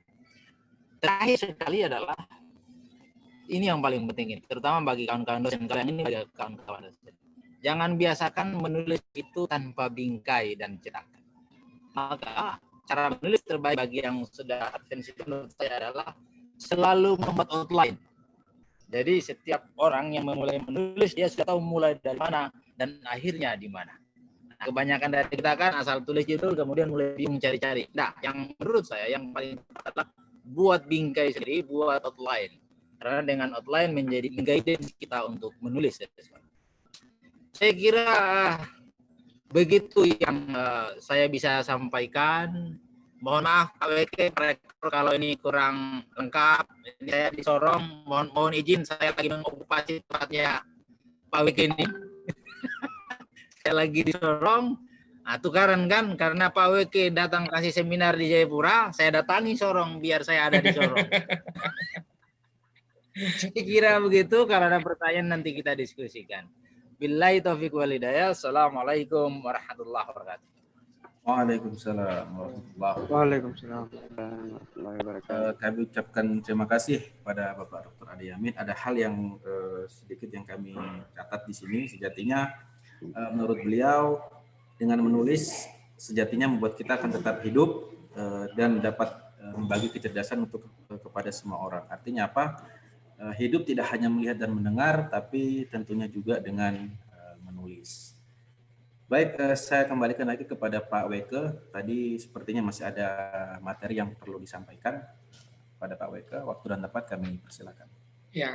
terakhir sekali adalah ini yang paling penting, terutama bagi kawan-kawan dosen kalian ini, bagi kawan-kawan dosen. Jangan biasakan menulis itu tanpa bingkai dan cetakan. Maka cara menulis terbaik bagi yang sudah advance itu menurut saya adalah selalu membuat outline. Jadi setiap orang yang memulai menulis, dia sudah tahu mulai dari mana dan akhirnya di mana. Nah, kebanyakan dari kita kan asal tulis judul kemudian mulai bingung cari-cari. Nah, yang menurut saya yang paling tepat adalah buat bingkai sendiri, buat outline. Karena dengan outline menjadi guidance kita untuk menulis. Saya kira begitu yang saya bisa sampaikan. Mohon maaf Pak WK, kalau ini kurang lengkap, ini saya disorong. Mohon izin, saya lagi mengokupasi tempatnya Pak WK ini. Saya lagi disorong. Nah, tukaran kan, karena Pak WK datang kasih seminar di Jayapura, saya datangi Sorong biar saya ada di Sorong. Saya kira begitu, kalau ada pertanyaan nanti kita diskusikan. Billahi taufiq wal hidayah. Assalamualaikum warahmatullahi wabarakatuh. Waalaikumsalam warahmatullahi wabarakatuh. Kami ucapkan terima kasih pada Bapak Dr. Ade Yamin. Ada hal yang sedikit yang kami catat di sini. Sejatinya menurut beliau dengan menulis sejatinya membuat kita akan tetap hidup dan dapat membagi kecerdasan untuk kepada semua orang. Artinya apa? Hidup tidak hanya melihat dan mendengar, tapi tentunya juga dengan menulis. Baik, saya kembalikan lagi kepada Pak Weke. Tadi sepertinya masih ada materi yang perlu disampaikan pada Pak Weke. Waktu dan tempat kami persilakan. Ya,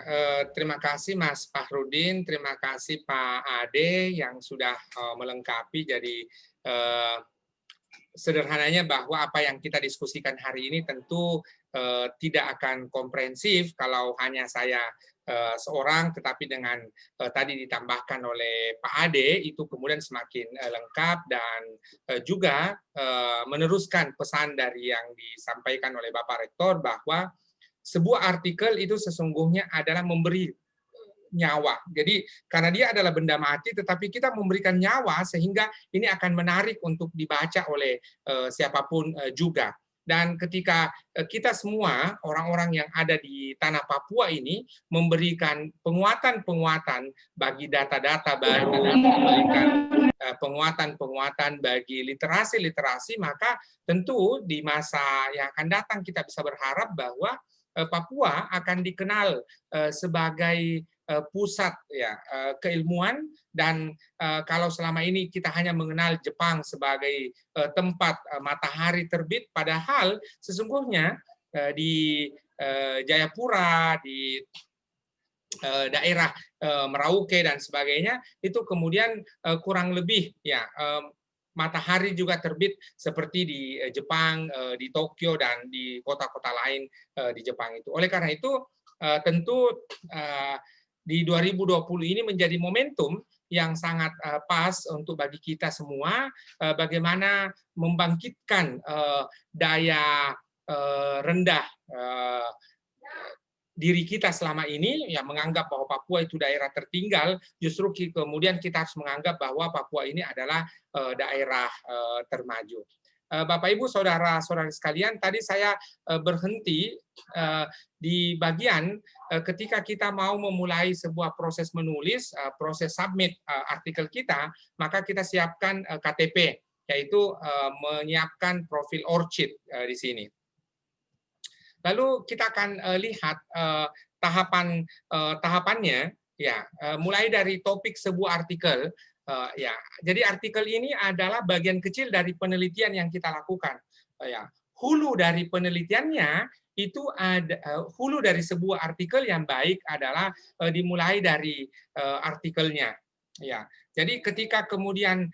terima kasih Mas Fahrudin, terima kasih Pak Ade yang sudah melengkapi. Jadi sederhananya bahwa apa yang kita diskusikan hari ini tentu tidak akan komprehensif kalau hanya saya seorang, tetapi dengan tadi ditambahkan oleh Pak Ade itu kemudian semakin lengkap dan juga meneruskan pesan dari yang disampaikan oleh Bapak Rektor bahwa sebuah artikel itu sesungguhnya adalah memberi nyawa. Jadi karena dia adalah benda mati, tetapi kita memberikan nyawa sehingga ini akan menarik untuk dibaca oleh siapapun juga. Dan ketika kita semua orang-orang yang ada di tanah Papua ini memberikan penguatan-penguatan bagi data-data baru, memberikan penguatan-penguatan bagi literasi-literasi, maka tentu di masa yang akan datang kita bisa berharap bahwa Papua akan dikenal sebagai pusat ya keilmuan, dan kalau selama ini kita hanya mengenal Jepang sebagai tempat matahari terbit, padahal sesungguhnya di Jayapura, di daerah Merauke dan sebagainya itu kemudian kurang lebih ya matahari juga terbit seperti di Jepang, di Tokyo dan di kota-kota lain di Jepang itu. Oleh karena itu tentu di 2020 ini menjadi momentum yang sangat pas untuk bagi kita semua bagaimana membangkitkan daya rendah diri kita selama ini yang menganggap bahwa Papua itu daerah tertinggal. Justru kemudian kita harus menganggap bahwa Papua ini adalah daerah termaju. Bapak Ibu saudara-saudari sekalian, tadi saya berhenti di bagian ketika kita mau memulai sebuah proses menulis, proses submit artikel kita, maka kita siapkan KTP, yaitu menyiapkan profil ORCID di sini. Lalu kita akan lihat tahapannya, ya, mulai dari topik sebuah artikel. Ya, jadi artikel ini adalah bagian kecil dari penelitian yang kita lakukan. Ya, hulu dari penelitiannya itu ada, hulu dari sebuah artikel yang baik adalah dimulai dari artikelnya. Ya, jadi ketika kemudian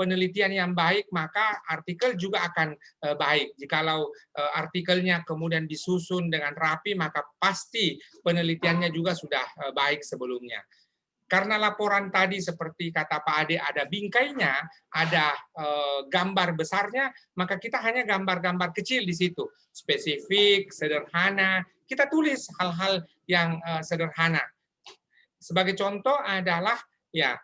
penelitian yang baik, maka artikel juga akan baik. Jikalau artikelnya kemudian disusun dengan rapi, maka pasti penelitiannya juga sudah baik sebelumnya. Karena laporan tadi seperti kata Pak Ade ada bingkainya, ada gambar besarnya, maka kita hanya gambar-gambar kecil di situ, spesifik, sederhana. Kita tulis hal-hal yang sederhana. Sebagai contoh adalah ya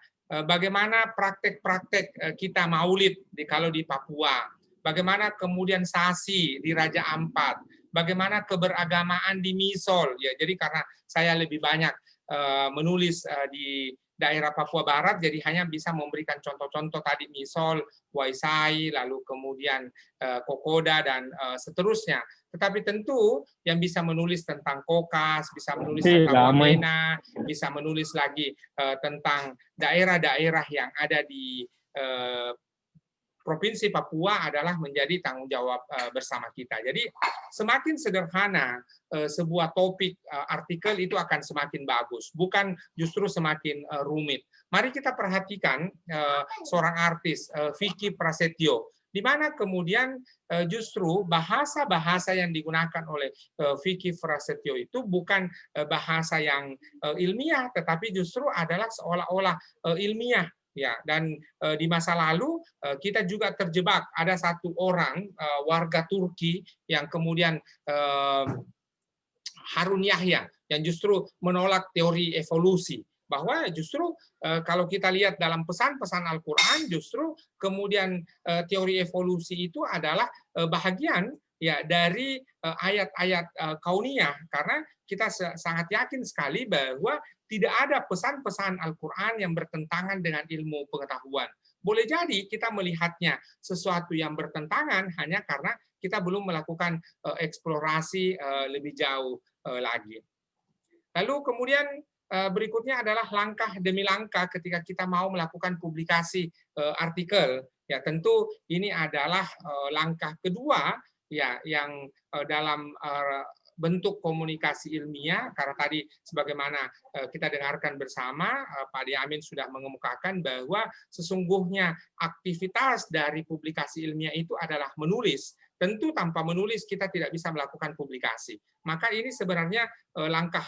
bagaimana praktek-praktek kita maulid kalau di Papua, bagaimana kemudian sasi di Raja Ampat, bagaimana keberagamaan di Misol. Ya, jadi karena saya lebih banyak menulis di daerah Papua Barat, jadi hanya bisa memberikan contoh-contoh tadi Misol, Waisai, lalu kemudian Kokoda, dan seterusnya. Tetapi tentu yang bisa menulis tentang Kokas, bisa menulis tentang Wamena, bisa menulis lagi tentang daerah-daerah yang ada di Provinsi Papua adalah menjadi tanggung jawab bersama kita. Jadi semakin sederhana sebuah topik artikel itu akan semakin bagus, bukan justru semakin rumit. Mari kita perhatikan seorang artis, Vicky Prasetyo, di mana kemudian justru bahasa-bahasa yang digunakan oleh Vicky Prasetyo itu bukan bahasa yang ilmiah, tetapi justru adalah seolah-olah ilmiah. Ya, dan di masa lalu kita juga terjebak, ada satu orang warga Turki yang kemudian Harun Yahya yang justru menolak teori evolusi, bahwa justru kalau kita lihat dalam pesan-pesan Al-Quran, justru kemudian teori evolusi itu adalah bahagian ya dari ayat-ayat kauniyah, karena kita sangat yakin sekali bahwa tidak ada pesan-pesan Al-Quran yang bertentangan dengan ilmu pengetahuan. Boleh jadi kita melihatnya sesuatu yang bertentangan hanya karena kita belum melakukan eksplorasi lebih jauh lagi. Lalu kemudian berikutnya adalah langkah demi langkah ketika kita mau melakukan publikasi artikel. Ya, tentu ini adalah langkah kedua ya yang dalam bentuk komunikasi ilmiah, karena tadi sebagaimana kita dengarkan bersama, Pak Diamin sudah mengemukakan bahwa sesungguhnya aktivitas dari publikasi ilmiah itu adalah menulis. Tentu tanpa menulis kita tidak bisa melakukan publikasi. Maka ini sebenarnya langkah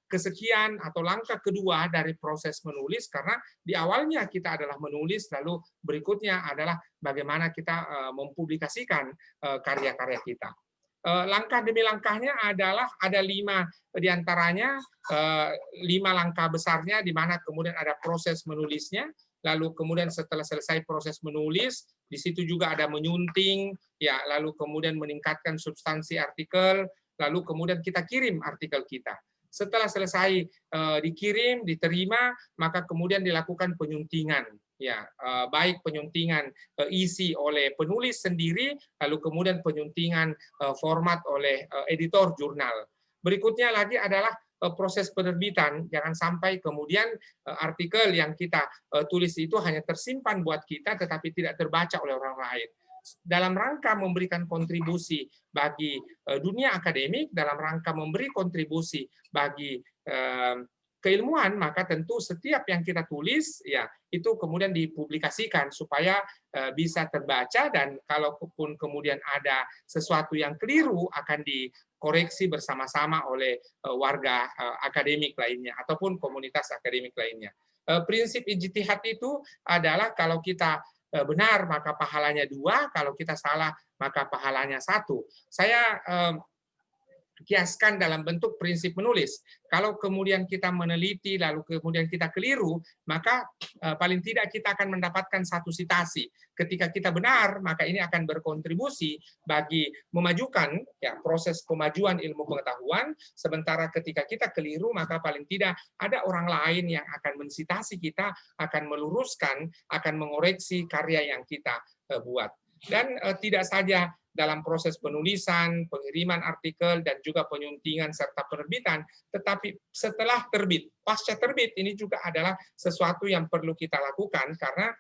kesekian atau langkah kedua dari proses menulis, karena di awalnya kita adalah menulis, lalu berikutnya adalah bagaimana kita mempublikasikan karya-karya kita. Langkah demi langkahnya adalah ada 5 diantaranya, 5 langkah besarnya, di mana kemudian ada proses menulisnya, lalu kemudian setelah selesai proses menulis, di situ juga ada menyunting, ya, lalu kemudian meningkatkan substansi artikel, lalu kemudian kita kirim artikel kita. Setelah selesai dikirim, diterima, maka kemudian dilakukan penyuntingan. Ya, baik penyuntingan isi oleh penulis sendiri, lalu kemudian penyuntingan format oleh editor jurnal. Berikutnya lagi adalah proses penerbitan. Jangan sampai kemudian artikel yang kita tulis itu hanya tersimpan buat kita, tetapi tidak terbaca oleh orang lain. Dalam rangka memberikan kontribusi bagi dunia akademik, dalam rangka memberi kontribusi bagi keilmuan, maka tentu setiap yang kita tulis ya itu kemudian dipublikasikan supaya bisa terbaca, dan kalaupun kemudian ada sesuatu yang keliru akan dikoreksi bersama-sama oleh warga akademik lainnya ataupun komunitas akademik lainnya. Prinsip ijtihad itu adalah kalau kita benar maka pahalanya 2, kalau kita salah maka pahalanya 1. Saya kiaskan dalam bentuk prinsip menulis. Kalau kemudian kita meneliti lalu kemudian kita keliru, maka paling tidak kita akan mendapatkan satu sitasi. Ketika kita benar, maka ini akan berkontribusi bagi memajukan ya proses pemajuan ilmu pengetahuan. Sementara ketika kita keliru, maka paling tidak ada orang lain yang akan mensitasi kita, akan meluruskan, akan mengoreksi karya yang kita buat. Dan tidak saja dalam proses penulisan, pengiriman artikel, dan juga penyuntingan serta penerbitan, tetapi setelah terbit, pasca terbit ini juga adalah sesuatu yang perlu kita lakukan, karena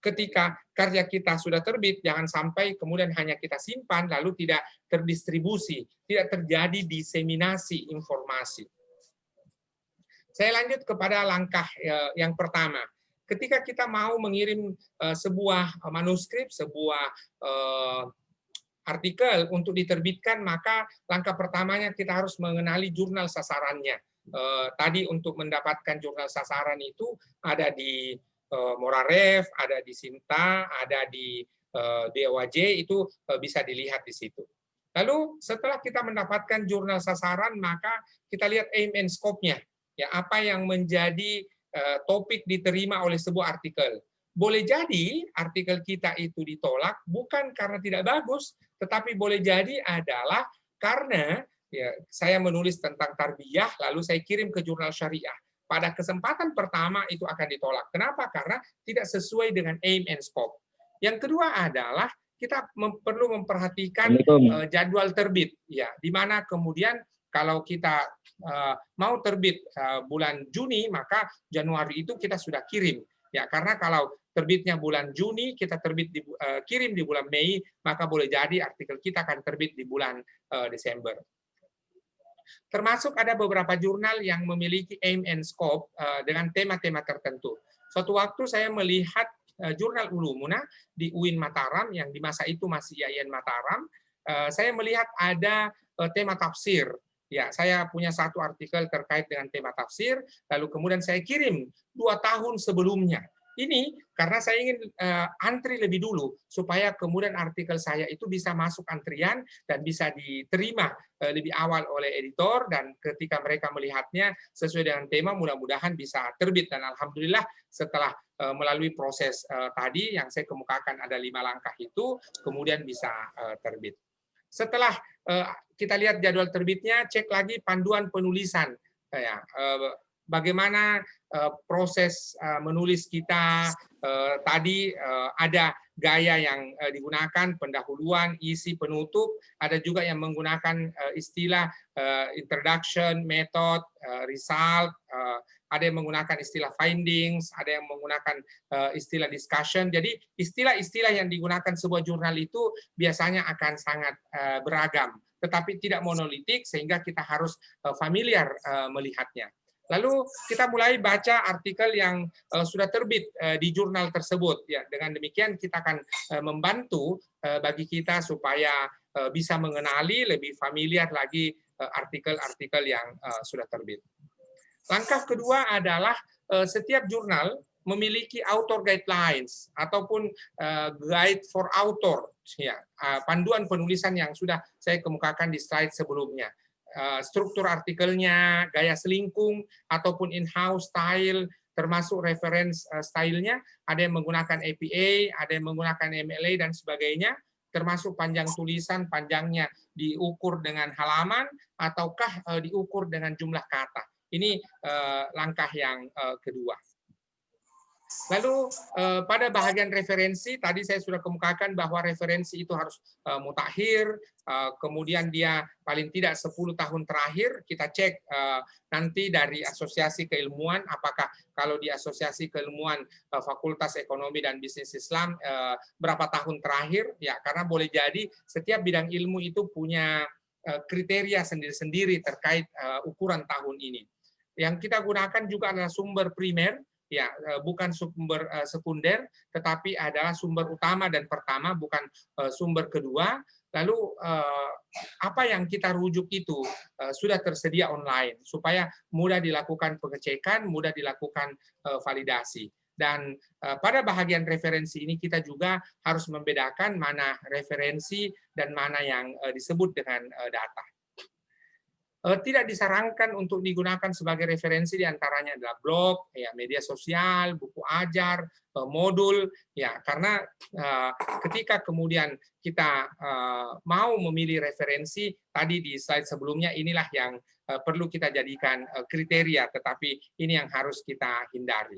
ketika karya kita sudah terbit, jangan sampai kemudian hanya kita simpan lalu tidak terdistribusi, tidak terjadi diseminasi informasi. Saya lanjut kepada langkah yang pertama. Ketika kita mau mengirim sebuah manuskrip, sebuah artikel untuk diterbitkan, maka langkah pertamanya kita harus mengenali jurnal sasarannya. Tadi untuk mendapatkan jurnal sasaran itu ada di Morarev, ada di Sinta, ada di DOAJ, itu bisa dilihat di situ. Lalu setelah kita mendapatkan jurnal sasaran, maka kita lihat aim and scope-nya. Ya, apa yang menjadi topik diterima oleh sebuah artikel. Boleh jadi artikel kita itu ditolak bukan karena tidak bagus, tetapi boleh jadi adalah karena ya, saya menulis tentang tarbiyah, lalu saya kirim ke jurnal syariah. Pada kesempatan pertama itu akan ditolak. Kenapa? Karena tidak sesuai dengan aim and scope. Yang kedua adalah kita perlu memperhatikan jadwal terbit, ya, di mana kemudian kalau kita mau terbit bulan Juni, maka Januari itu kita sudah kirim, ya, karena kalau terbitnya bulan Juni, kita kirim di bulan Mei, maka boleh jadi artikel kita akan terbit di bulan Desember. Termasuk ada beberapa jurnal yang memiliki aim and scope dengan tema-tema tertentu. Suatu waktu saya melihat jurnal Ulumuna di UIN Mataram, yang di masa itu masih IAIN Mataram, saya melihat ada tema tafsir. Ya, saya punya satu artikel terkait dengan tema tafsir, lalu kemudian saya kirim 2 tahun sebelumnya. Ini karena saya ingin antri lebih dulu, supaya kemudian artikel saya itu bisa masuk antrian dan bisa diterima lebih awal oleh editor, dan ketika mereka melihatnya sesuai dengan tema, mudah-mudahan bisa terbit. Dan alhamdulillah setelah melalui proses tadi yang saya kemukakan ada 5 langkah itu, kemudian bisa terbit. Setelah kita lihat jadwal terbitnya, cek lagi panduan penulisan. Bagaimana proses menulis kita, tadi ada gaya yang digunakan, pendahuluan, isi, penutup, ada juga yang menggunakan istilah introduction, method, result, ada yang menggunakan istilah findings, ada yang menggunakan istilah discussion. Jadi istilah-istilah yang digunakan sebuah jurnal itu biasanya akan sangat beragam, tetapi tidak monolitik, sehingga kita harus familiar melihatnya. Lalu kita mulai baca artikel yang sudah terbit di jurnal tersebut. Ya, dengan demikian kita akan membantu bagi kita supaya bisa mengenali lebih familiar lagi artikel-artikel yang sudah terbit. Langkah kedua adalah setiap jurnal memiliki author guidelines ataupun guide for author, ya, panduan penulisan yang sudah saya kemukakan di slide sebelumnya. Struktur artikelnya, gaya selingkung ataupun in-house style, termasuk reference stylenya, ada yang menggunakan APA, ada yang menggunakan MLA dan sebagainya, termasuk panjang tulisan, panjangnya diukur dengan halaman ataukah diukur dengan jumlah kata. Ini langkah yang kedua. Lalu pada bahagian referensi, tadi saya sudah kemukakan bahwa referensi itu harus mutakhir, kemudian dia paling tidak 10 tahun terakhir, kita cek nanti dari asosiasi keilmuan, apakah kalau di asosiasi keilmuan Fakultas Ekonomi dan Bisnis Islam berapa tahun terakhir, ya, karena boleh jadi setiap bidang ilmu itu punya kriteria sendiri-sendiri terkait ukuran tahun ini. Yang kita gunakan juga adalah sumber primer, ya, bukan sumber sekunder, tetapi adalah sumber utama dan pertama, bukan sumber kedua. Lalu apa yang kita rujuk itu sudah tersedia online, supaya mudah dilakukan pengecekan, mudah dilakukan validasi. Dan pada bahagian referensi ini kita juga harus membedakan mana referensi dan mana yang disebut dengan data. Tidak disarankan untuk digunakan sebagai referensi, diantaranya adalah blog, ya, media sosial, buku ajar, modul, ya, karena ketika kemudian kita mau memilih referensi, tadi di slide sebelumnya inilah yang perlu kita jadikan kriteria, tetapi ini yang harus kita hindari.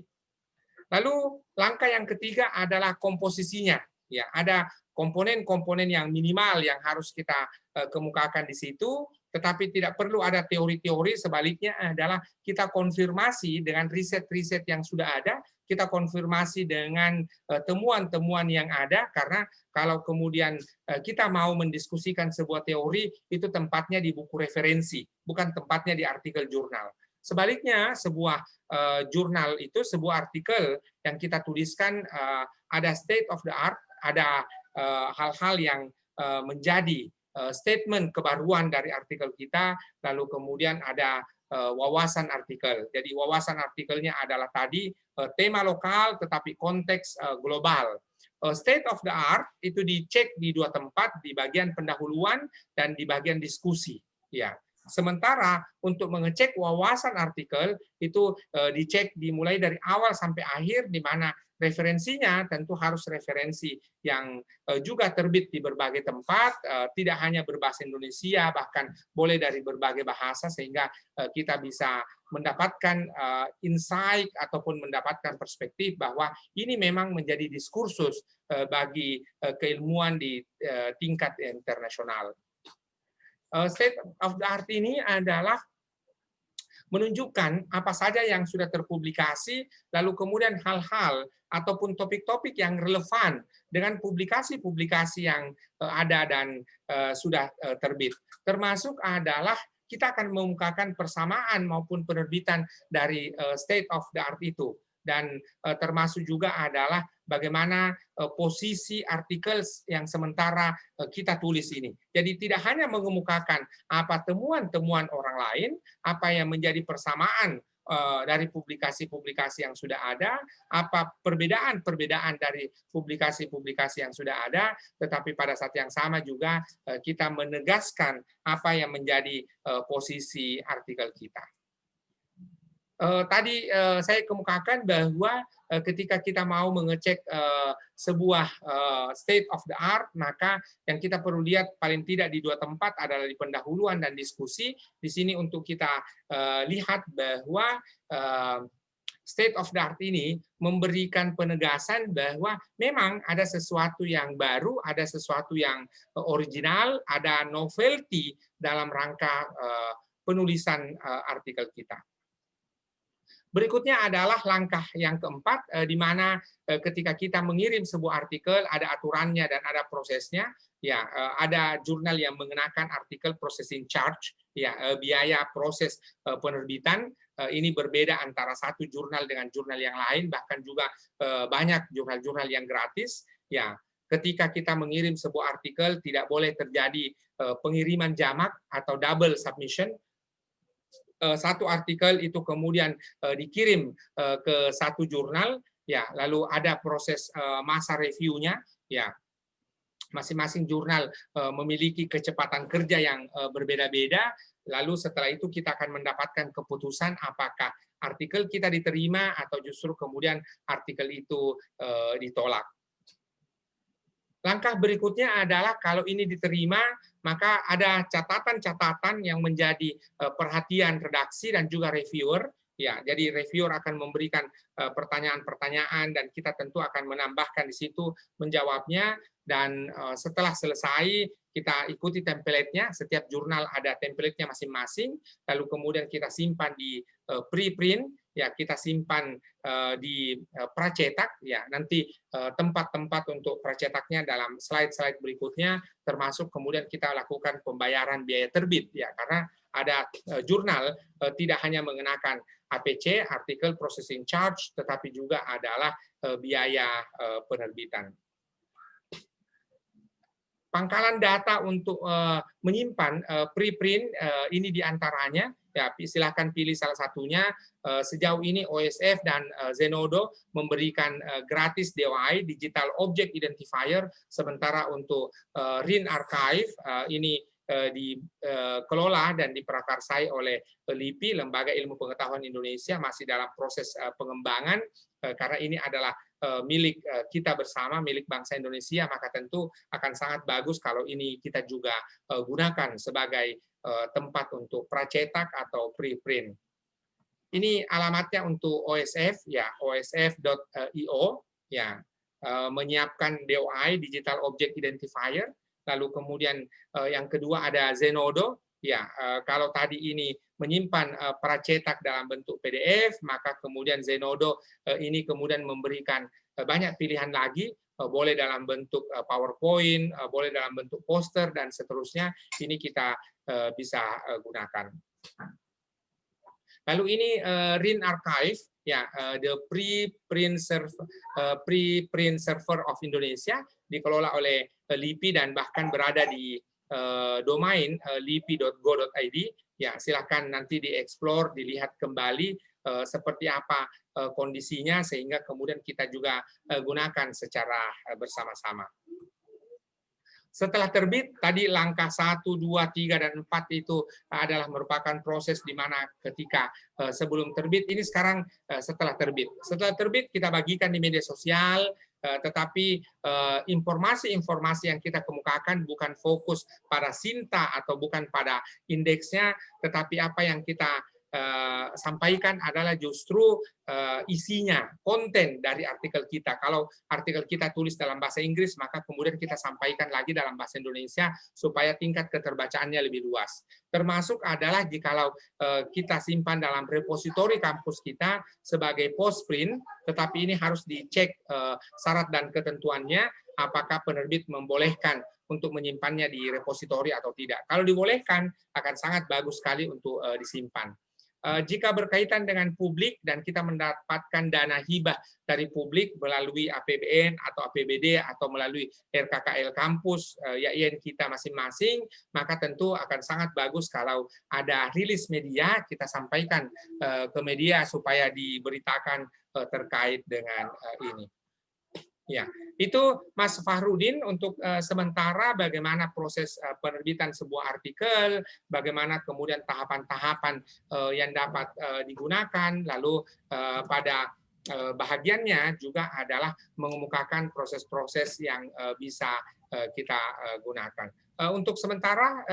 Lalu langkah yang ketiga adalah komposisinya, ya, ada komponen-komponen yang minimal yang harus kita kemukakan di situ, tetapi tidak perlu ada teori-teori, sebaliknya adalah kita konfirmasi dengan riset-riset yang sudah ada, kita konfirmasi dengan temuan-temuan yang ada, karena kalau kemudian kita mau mendiskusikan sebuah teori, itu tempatnya di buku referensi, bukan tempatnya di artikel jurnal. Sebaliknya, sebuah jurnal itu, sebuah artikel yang kita tuliskan ada state of the art, ada hal-hal yang menjadi statement kebaruan dari artikel kita, lalu kemudian ada wawasan artikel. Jadi wawasan artikelnya adalah tadi tema lokal tetapi konteks global. State of the art itu dicek di 2 tempat, di bagian pendahuluan dan di bagian diskusi. Ya. Sementara untuk mengecek wawasan artikel itu dicek dimulai dari awal sampai akhir, di mana referensinya tentu harus referensi yang juga terbit di berbagai tempat, tidak hanya berbahasa Indonesia, bahkan boleh dari berbagai bahasa, sehingga kita bisa mendapatkan insight ataupun mendapatkan perspektif bahwa ini memang menjadi diskursus bagi keilmuan di tingkat internasional. State of the art ini adalah menunjukkan apa saja yang sudah terpublikasi, lalu kemudian hal-hal ataupun topik-topik yang relevan dengan publikasi-publikasi yang ada dan sudah terbit. Termasuk adalah kita akan mengemukakan persamaan maupun penerbitan dari state of the art itu. Dan termasuk juga adalah bagaimana posisi artikel yang sementara kita tulis ini. Jadi tidak hanya mengemukakan apa temuan-temuan orang lain, apa yang menjadi persamaan dari publikasi-publikasi yang sudah ada, apa perbedaan-perbedaan dari publikasi-publikasi yang sudah ada, tetapi pada saat yang sama juga kita menegaskan apa yang menjadi posisi artikel kita. Tadi saya kemukakan bahwa ketika kita mau mengecek sebuah state of the art, maka yang kita perlu lihat paling tidak di dua tempat adalah di pendahuluan dan diskusi. Di sini untuk kita lihat bahwa state of the art ini memberikan penegasan bahwa memang ada sesuatu yang baru, ada sesuatu yang original, ada novelty dalam rangka penulisan artikel kita. Berikutnya adalah langkah yang keempat, di mana ketika kita mengirim sebuah artikel, ada aturannya dan ada prosesnya. Ya, ada jurnal yang mengenakan artikel processing charge, ya, biaya proses penerbitan. Ini berbeda antara satu jurnal dengan jurnal yang lain, bahkan juga banyak jurnal-jurnal yang gratis. Ya, ketika kita mengirim sebuah artikel, tidak boleh terjadi pengiriman jamak atau double submission. Satu artikel itu kemudian dikirim ke satu jurnal, ya, lalu ada proses masa reviewnya, ya. Masing-masing jurnal memiliki kecepatan kerja yang berbeda-beda, lalu setelah itu kita akan mendapatkan keputusan apakah artikel kita diterima atau justru kemudian artikel itu ditolak. Langkah berikutnya adalah kalau ini diterima, maka ada catatan-catatan yang menjadi perhatian redaksi dan juga reviewer. Ya, jadi reviewer akan memberikan pertanyaan-pertanyaan dan kita tentu akan menambahkan di situ menjawabnya. Dan setelah selesai kita ikuti template-nya. Setiap jurnal ada template-nya masing-masing. Lalu kemudian kita simpan di preprint. Ya, kita simpan di pracetak, ya, nanti tempat-tempat untuk pracetaknya dalam slide-slide berikutnya, termasuk kemudian kita lakukan pembayaran biaya terbit, ya, karena ada jurnal tidak hanya mengenakan APC, artikel processing charge, tetapi juga adalah biaya penerbitan. Pangkalan data untuk menyimpan preprint ini diantaranya, ya, silahkan pilih salah satunya. Sejauh ini OSF dan Zenodo memberikan gratis DOI, Digital Object Identifier, sementara untuk RIN Archive ini dikelola dan diprakarsai oleh LIPI, Lembaga Ilmu Pengetahuan Indonesia, masih dalam proses pengembangan, karena ini adalah milik kita bersama, milik bangsa Indonesia, maka tentu akan sangat bagus kalau ini kita juga gunakan sebagai tempat untuk pracetak atau preprint. Ini alamatnya untuk OSF, ya, osf.io, ya, menyiapkan DOI, Digital Object Identifier. Lalu kemudian yang kedua ada Zenodo, ya, kalau tadi ini menyimpan pracetak dalam bentuk PDF, maka kemudian Zenodo ini kemudian memberikan banyak pilihan lagi, boleh dalam bentuk PowerPoint, boleh dalam bentuk poster, dan seterusnya. Ini kita bisa gunakan. Lalu ini RIN Archive, ya, the preprint server of Indonesia, dikelola oleh LIPI dan bahkan berada di domain lipi.go.id. Ya, silakan nanti dieksplor, dilihat kembali seperti apa kondisinya, sehingga kemudian kita juga gunakan secara bersama-sama. Setelah terbit, tadi langkah 1, 2, 3, dan 4 itu adalah merupakan proses di mana ketika sebelum terbit, ini sekarang setelah terbit. Setelah terbit kita bagikan di media sosial, tetapi informasi-informasi yang kita kemukakan bukan fokus pada Sinta atau bukan pada indeksnya, tetapi apa yang kita sampaikan adalah justru isinya, konten dari artikel kita. Kalau artikel kita tulis dalam bahasa Inggris, maka kemudian kita sampaikan lagi dalam bahasa Indonesia supaya tingkat keterbacaannya lebih luas. Termasuk adalah jikalau kita simpan dalam repositori kampus kita sebagai postprint, tetapi ini harus dicek syarat dan ketentuannya, apakah penerbit membolehkan untuk menyimpannya di repositori atau tidak. Kalau dibolehkan, akan sangat bagus sekali untuk disimpan. Jika berkaitan dengan publik dan kita mendapatkan dana hibah dari publik melalui APBN atau APBD atau melalui RKKL kampus YIN kita masing-masing, maka tentu akan sangat bagus kalau ada rilis media, kita sampaikan ke media supaya diberitakan terkait dengan ini. Ya, itu Mas Fahrudin untuk sementara bagaimana proses penerbitan sebuah artikel, bagaimana kemudian tahapan-tahapan yang dapat digunakan, lalu pada bahagiannya juga adalah mengemukakan proses-proses yang bisa kita gunakan. Untuk sementara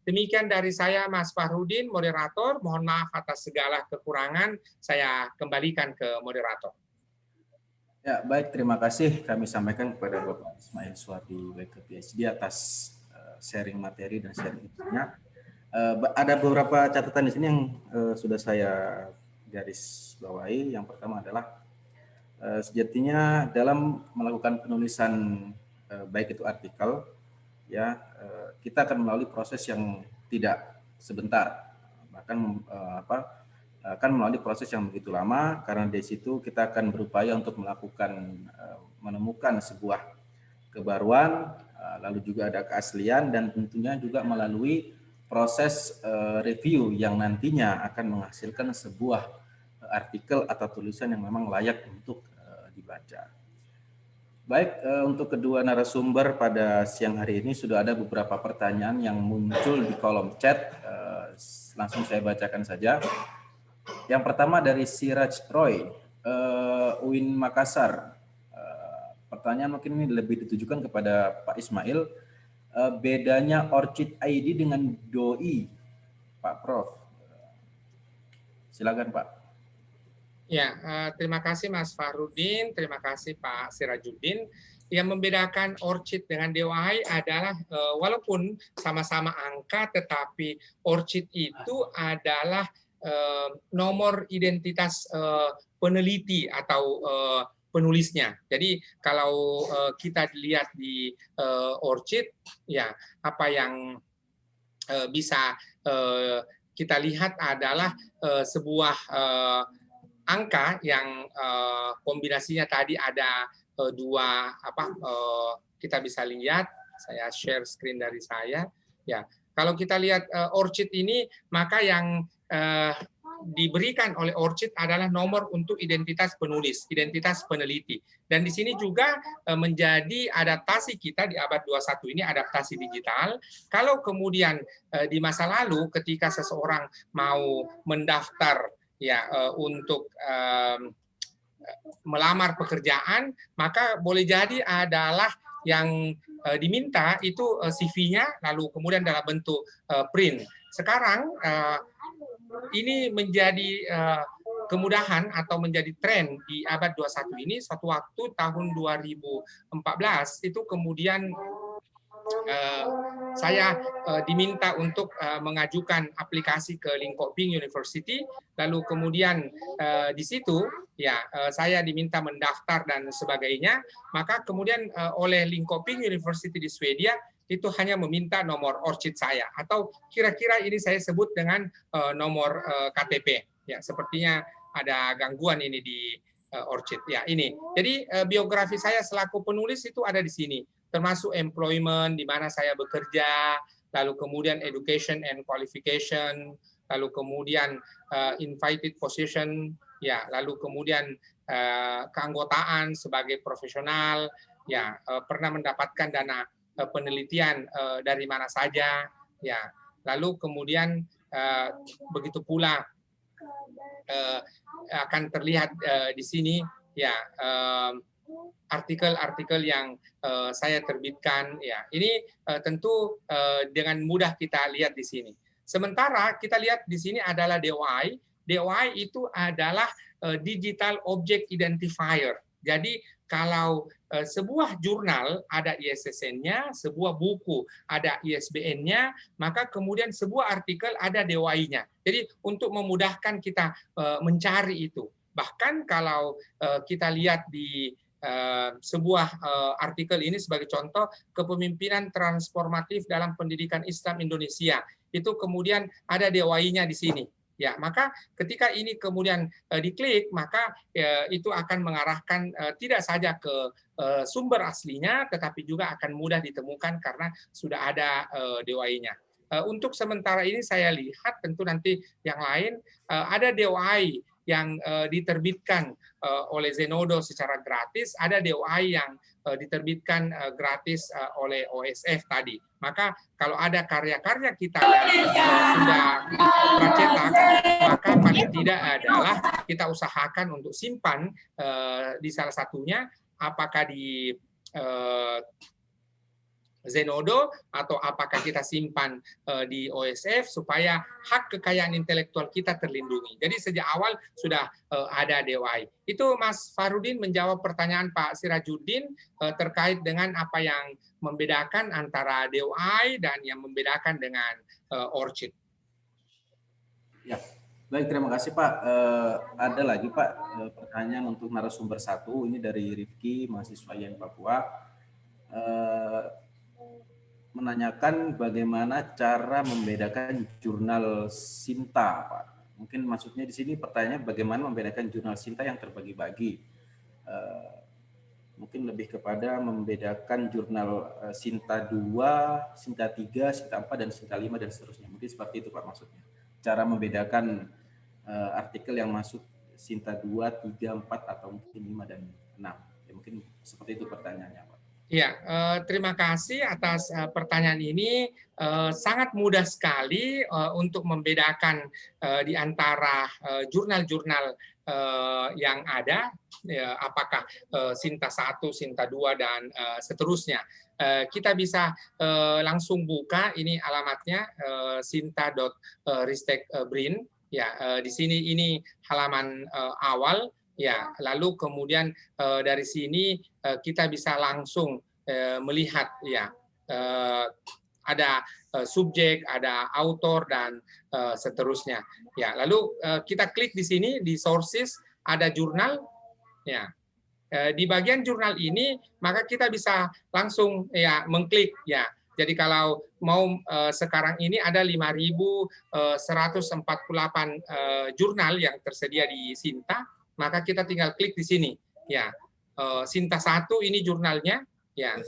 demikian dari saya, Mas Fahrudin, moderator. Mohon maaf atas segala kekurangan. Saya kembalikan ke moderator. Ya, baik, terima kasih kami sampaikan kepada Bapak Ismail Suwardi WK PhD atas sharing materi dan sharing ilmunya. Ada beberapa catatan di sini yang sudah saya garis bawahi. Yang pertama adalah sejatinya dalam melakukan penulisan baik itu artikel, ya kita akan melalui proses yang tidak sebentar, bahkan akan melalui proses yang begitu lama, karena di situ kita akan berupaya untuk menemukan sebuah kebaruan, lalu juga ada keaslian, dan tentunya juga melalui proses review yang nantinya akan menghasilkan sebuah artikel atau tulisan yang memang layak untuk dibaca. Baik, untuk kedua narasumber pada siang hari ini sudah ada beberapa pertanyaan yang muncul di kolom chat, langsung saya bacakan saja. Yang pertama dari Siraj Roy, UIN Makassar. Pertanyaan mungkin ini lebih ditujukan kepada Pak Ismail. Bedanya Orchid ID dengan DOI, Pak Prof. Silakan Pak. Ya, terima kasih Mas Fahrudin, terima kasih Pak Sirajuddin. Yang membedakan Orchid dengan DOI adalah walaupun sama-sama angka, tetapi Orchid itu adalah nomor identitas peneliti atau penulisnya. Jadi kalau kita lihat di Orchid, ya apa yang bisa kita lihat adalah sebuah angka yang kombinasinya tadi ada dua kita bisa lihat. Saya share screen dari saya. Ya, kalau kita lihat Orchid ini, maka yang diberikan oleh Orchid adalah nomor untuk identitas penulis, identitas peneliti. Dan di sini juga menjadi adaptasi kita di abad 21 ini, adaptasi digital. Kalau kemudian di masa lalu ketika seseorang mau mendaftar ya untuk melamar pekerjaan, maka boleh jadi adalah yang diminta itu CV-nya, lalu kemudian dalam bentuk print. Sekarang ini menjadi kemudahan atau menjadi tren di abad 21 ini. Suatu waktu tahun 2014 itu kemudian saya diminta untuk mengajukan aplikasi ke Linköping University, lalu kemudian di situ ya saya diminta mendaftar dan sebagainya, maka kemudian oleh Linköping University di Swedia itu hanya meminta nomor Orchid saya, atau kira-kira ini saya sebut dengan nomor KTP. Ya, sepertinya ada gangguan ini di Orchid. Ya, ini. Jadi biografi saya selaku penulis itu ada di sini, termasuk employment di mana saya bekerja, lalu kemudian education and qualification, lalu kemudian invited position, ya, lalu kemudian keanggotaan sebagai profesional, ya, pernah mendapatkan dana penelitian dari mana saja, ya. Lalu kemudian begitu pula akan terlihat di sini, ya, artikel-artikel yang saya terbitkan, ya. Ini tentu dengan mudah kita lihat di sini. Sementara kita lihat di sini adalah DOI. DOI itu adalah Digital Object Identifier. Jadi kalau sebuah jurnal ada ISSN-nya, sebuah buku ada ISBN-nya, maka kemudian sebuah artikel ada DOI-nya. Jadi untuk memudahkan kita mencari itu. Bahkan kalau kita lihat di sebuah artikel ini sebagai contoh, kepemimpinan transformatif dalam pendidikan Islam Indonesia, itu kemudian ada DOI-nya di sini. Ya, maka ketika ini kemudian diklik, maka itu akan mengarahkan tidak saja ke sumber aslinya, tetapi juga akan mudah ditemukan karena sudah ada DOI-nya. Untuk sementara ini saya lihat, tentu nanti yang lain ada DOI yang diterbitkan oleh Zenodo secara gratis, ada DOI yang diterbitkan gratis oleh OSF tadi. Maka kalau ada karya-karya kita yang sudah pracetak, maka paling tidak adalah kita usahakan untuk simpan di salah satunya, apakah di Zenodo atau apakah kita simpan di OSF supaya hak kekayaan intelektual kita terlindungi. Jadi sejak awal sudah ada DOI. Itu Mas Farudin menjawab pertanyaan Pak Sirajuddin terkait dengan apa yang membedakan antara DOI dan yang membedakan dengan ORCID. Ya, baik, terima kasih Pak. Ada lagi Pak pertanyaan untuk narasumber satu, ini dari Rifki, mahasiswa yang Papua. Menanyakan bagaimana cara membedakan jurnal Sinta, Pak. Mungkin maksudnya di sini pertanyaannya bagaimana membedakan jurnal Sinta yang terbagi-bagi. Mungkin lebih kepada membedakan jurnal Sinta 2, Sinta 3, Sinta 4, dan Sinta 5, dan seterusnya. Mungkin seperti itu Pak maksudnya. Cara membedakan artikel yang masuk Sinta 2, 3, 4, atau mungkin 5 dan 6. Ya, mungkin seperti itu pertanyaannya Pak. Ya, terima kasih atas pertanyaan ini. Sangat mudah sekali untuk membedakan di antara jurnal-jurnal yang ada, apakah Sinta 1, Sinta 2, dan seterusnya. Kita bisa langsung buka, ini alamatnya sinta.ristekbrin. Ya, di sini ini halaman awal. Ya, lalu kemudian dari sini kita bisa langsung melihat, ya, ada subjek, ada author, dan seterusnya. Ya, lalu kita klik di sini di sources, ada jurnal. Ya, di bagian jurnal ini maka kita bisa langsung ya mengklik, ya. Jadi kalau mau sekarang ini ada 5.148 jurnal yang tersedia di Sinta, maka kita tinggal klik di sini, ya. Sinta 1 ini jurnalnya, ya.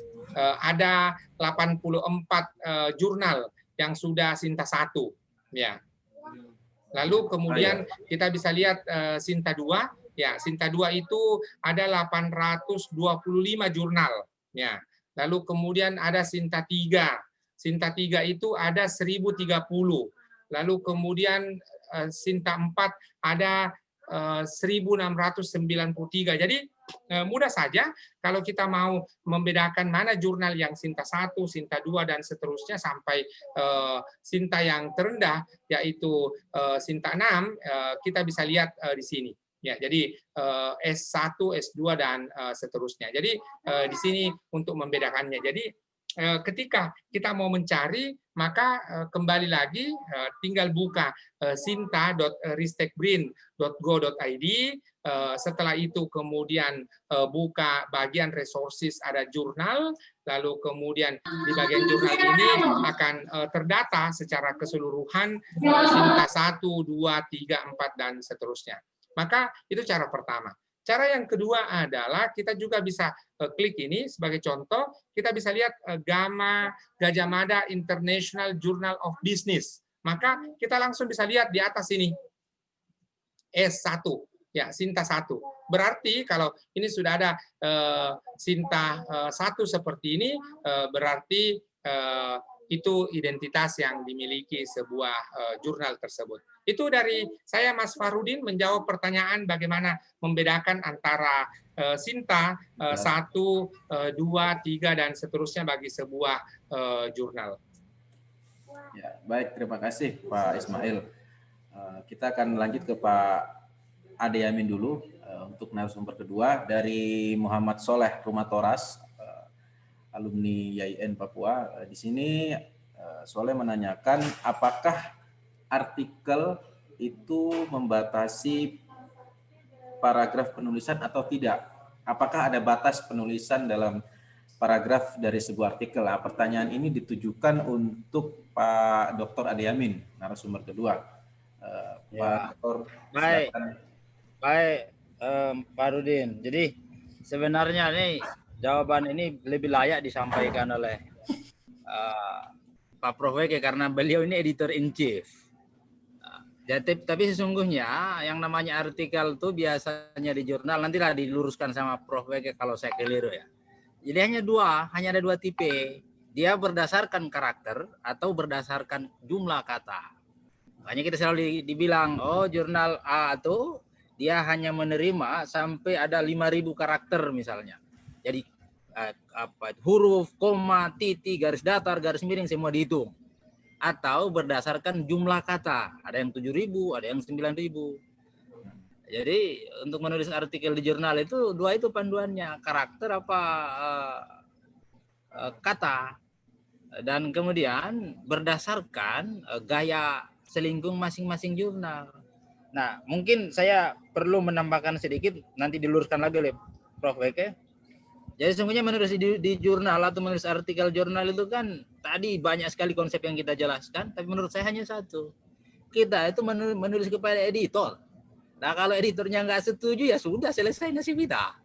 Ada 84 jurnal yang sudah Sinta 1, ya. Lalu kemudian kita bisa lihat Sinta 2, ya. Sinta 2 itu ada 825 jurnal, ya. Lalu kemudian ada Sinta 3. Sinta 3 itu ada 1030. Lalu kemudian Sinta 4 ada 1693. Jadi mudah saja kalau kita mau membedakan mana jurnal yang Sinta 1, Sinta 2, dan seterusnya sampai Sinta yang terendah, yaitu Sinta 6, kita bisa lihat di sini. Ya, jadi S1, S2, dan seterusnya. Jadi di sini untuk membedakannya. Jadi ketika kita mau mencari, maka kembali lagi tinggal buka sinta.ristekbrin.go.id. Setelah itu kemudian buka bagian resources, ada jurnal, lalu kemudian di bagian jurnal ini akan terdata secara keseluruhan Sinta 1, 2, 3, 4, dan seterusnya. Maka itu cara pertama. Cara yang kedua adalah kita juga bisa klik ini sebagai contoh, kita bisa lihat Gamma Gajah Mada International Journal of Business. Maka kita langsung bisa lihat di atas ini S1, ya, Sinta 1. berarti kalau ini sudah ada Sinta satu seperti ini, berarti itu identitas yang dimiliki sebuah jurnal tersebut. Itu dari saya, Mas Farudin, menjawab pertanyaan bagaimana membedakan antara Sinta 1, 2, 3 dan seterusnya bagi sebuah jurnal. Ya, baik, terima kasih Pak Ismail. Kita akan lanjut ke Pak Ade Yamin dulu untuk narasumber kedua dari Muhammad Soleh Rumatoras, alumni YIN Papua. Di sini Soleh menanyakan apakah artikel itu membatasi paragraf penulisan atau tidak? Apakah ada batas penulisan dalam paragraf dari sebuah artikel? Nah, pertanyaan ini ditujukan untuk Pak Dr. Ade Yamin, narasumber kedua. Pak Dr. silakan. Baik, Pak Rudin. Jadi sebenarnya nih jawaban ini lebih layak disampaikan oleh Pak Prof Weke karena beliau ini editor in chief. Jadi, tapi sesungguhnya yang namanya artikel itu biasanya di jurnal, nantilah diluruskan sama Prof Weke kalau saya keliru ya. Jadi hanya ada dua tipe. Dia berdasarkan karakter atau berdasarkan jumlah kata. Makanya kita selalu dibilang, oh jurnal A itu dia hanya menerima sampai ada 5.000 karakter misalnya. Jadi huruf, koma, titik, garis datar, garis miring semua dihitung. Atau berdasarkan jumlah kata. Ada yang 7.000, ada yang 9.000. Jadi untuk menulis artikel di jurnal itu dua itu panduannya, karakter apa kata. Dan kemudian berdasarkan gaya selingkung masing-masing jurnal. Nah, mungkin saya perlu menambahkan sedikit, nanti diluruskan lagi oleh Prof Weke. Jadi sesungguhnya menulis di jurnal atau menulis artikel jurnal itu kan tadi banyak sekali konsep yang kita jelaskan, tapi menurut saya hanya satu. Kita itu menulis kepada editor. Nah, kalau editornya nggak setuju ya sudah, selesai nasib kita.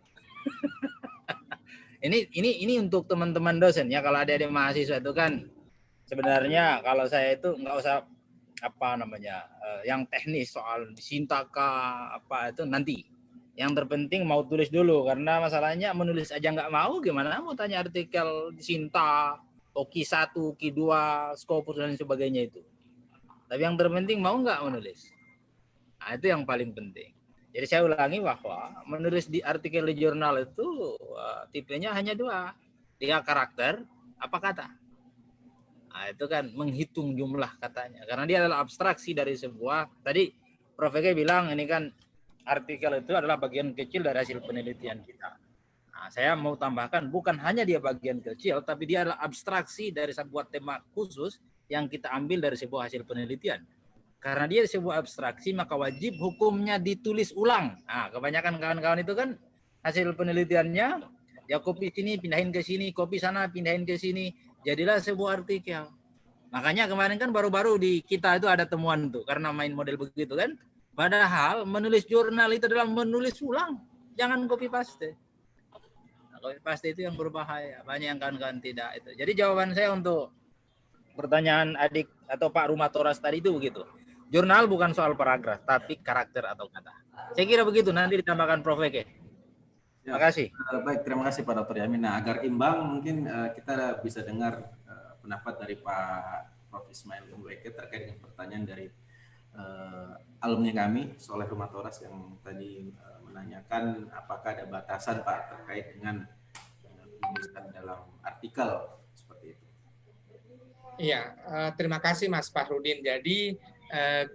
ini untuk teman-teman dosen ya, kalau ada mahasiswa itu kan sebenarnya kalau saya itu nggak usah yang teknis soal sintaka apa itu nanti. Yang terpenting mau tulis dulu, karena masalahnya menulis aja nggak mau, gimana mau tanya artikel Sinta, Ki 1, Ki 2, Scopus dan sebagainya itu. Tapi yang terpenting mau nggak menulis. Nah, itu yang paling penting. Jadi saya ulangi bahwa menulis di artikel di jurnal itu tipenya hanya dua. Dia karakter, apa kata. Nah, itu kan menghitung jumlah katanya. Karena dia adalah abstraksi dari sebuah, tadi Prof. Ege bilang ini kan artikel itu adalah bagian kecil dari hasil penelitian kita. Nah, saya mau tambahkan bukan hanya dia bagian kecil, tapi dia adalah abstraksi dari sebuah tema khusus yang kita ambil dari sebuah hasil penelitian. Karena dia sebuah abstraksi, maka wajib hukumnya ditulis ulang. Nah, kebanyakan kawan-kawan itu kan hasil penelitiannya, ya copy sini, pindahin ke sini, copy sana, pindahin ke sini. Jadilah sebuah artikel. Makanya kemarin kan baru-baru di kita itu ada temuan tuh, karena main model begitu kan. Padahal menulis jurnal itu adalah menulis ulang. Jangan copy paste. Nah, copy paste itu yang berbahaya. Banyak yang kawan-kawan tidak itu. Jadi jawaban saya untuk pertanyaan adik atau Pak Rumatoras tadi itu begitu. Jurnal bukan soal paragraf, tapi karakter atau kata. Saya kira begitu, nanti ditambahkan Prof. Eke. Terima kasih. Baik, terima kasih Pak Dr. Yamin. Nah, agar imbang mungkin kita bisa dengar pendapat dari Pak Prof. Ismail Eke terkait dengan pertanyaan dari alumni kami, Soleh Rumatoras, yang tadi menanyakan apakah ada batasan Pak terkait dengan penulisan dalam artikel seperti itu. Iya, terima kasih Mas Fahrudin. Jadi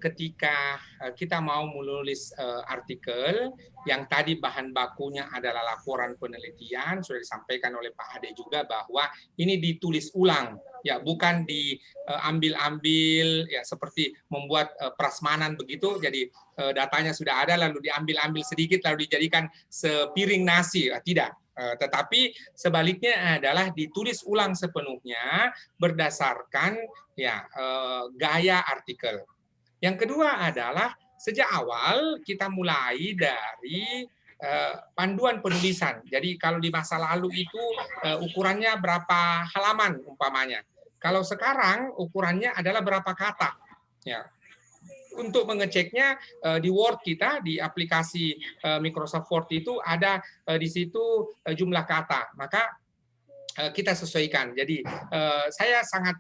ketika kita mau menulis artikel yang tadi bahan bakunya adalah laporan penelitian, sudah disampaikan oleh Pak Ade juga bahwa ini ditulis ulang, ya bukan diambil-ambil ya seperti membuat prasmanan begitu. Jadi datanya sudah ada lalu diambil-ambil sedikit lalu dijadikan sepiring nasi, tidak. Tetapi sebaliknya adalah ditulis ulang sepenuhnya berdasarkan ya gaya artikel. Yang kedua adalah sejak awal kita mulai dari panduan penulisan. Jadi kalau di masa lalu itu ukurannya berapa halaman umpamanya. Kalau sekarang ukurannya adalah berapa kata. Ya. untuk mengeceknya di Word kita, di aplikasi Microsoft Word itu ada di situ jumlah kata, maka kita sesuaikan. Jadi saya sangat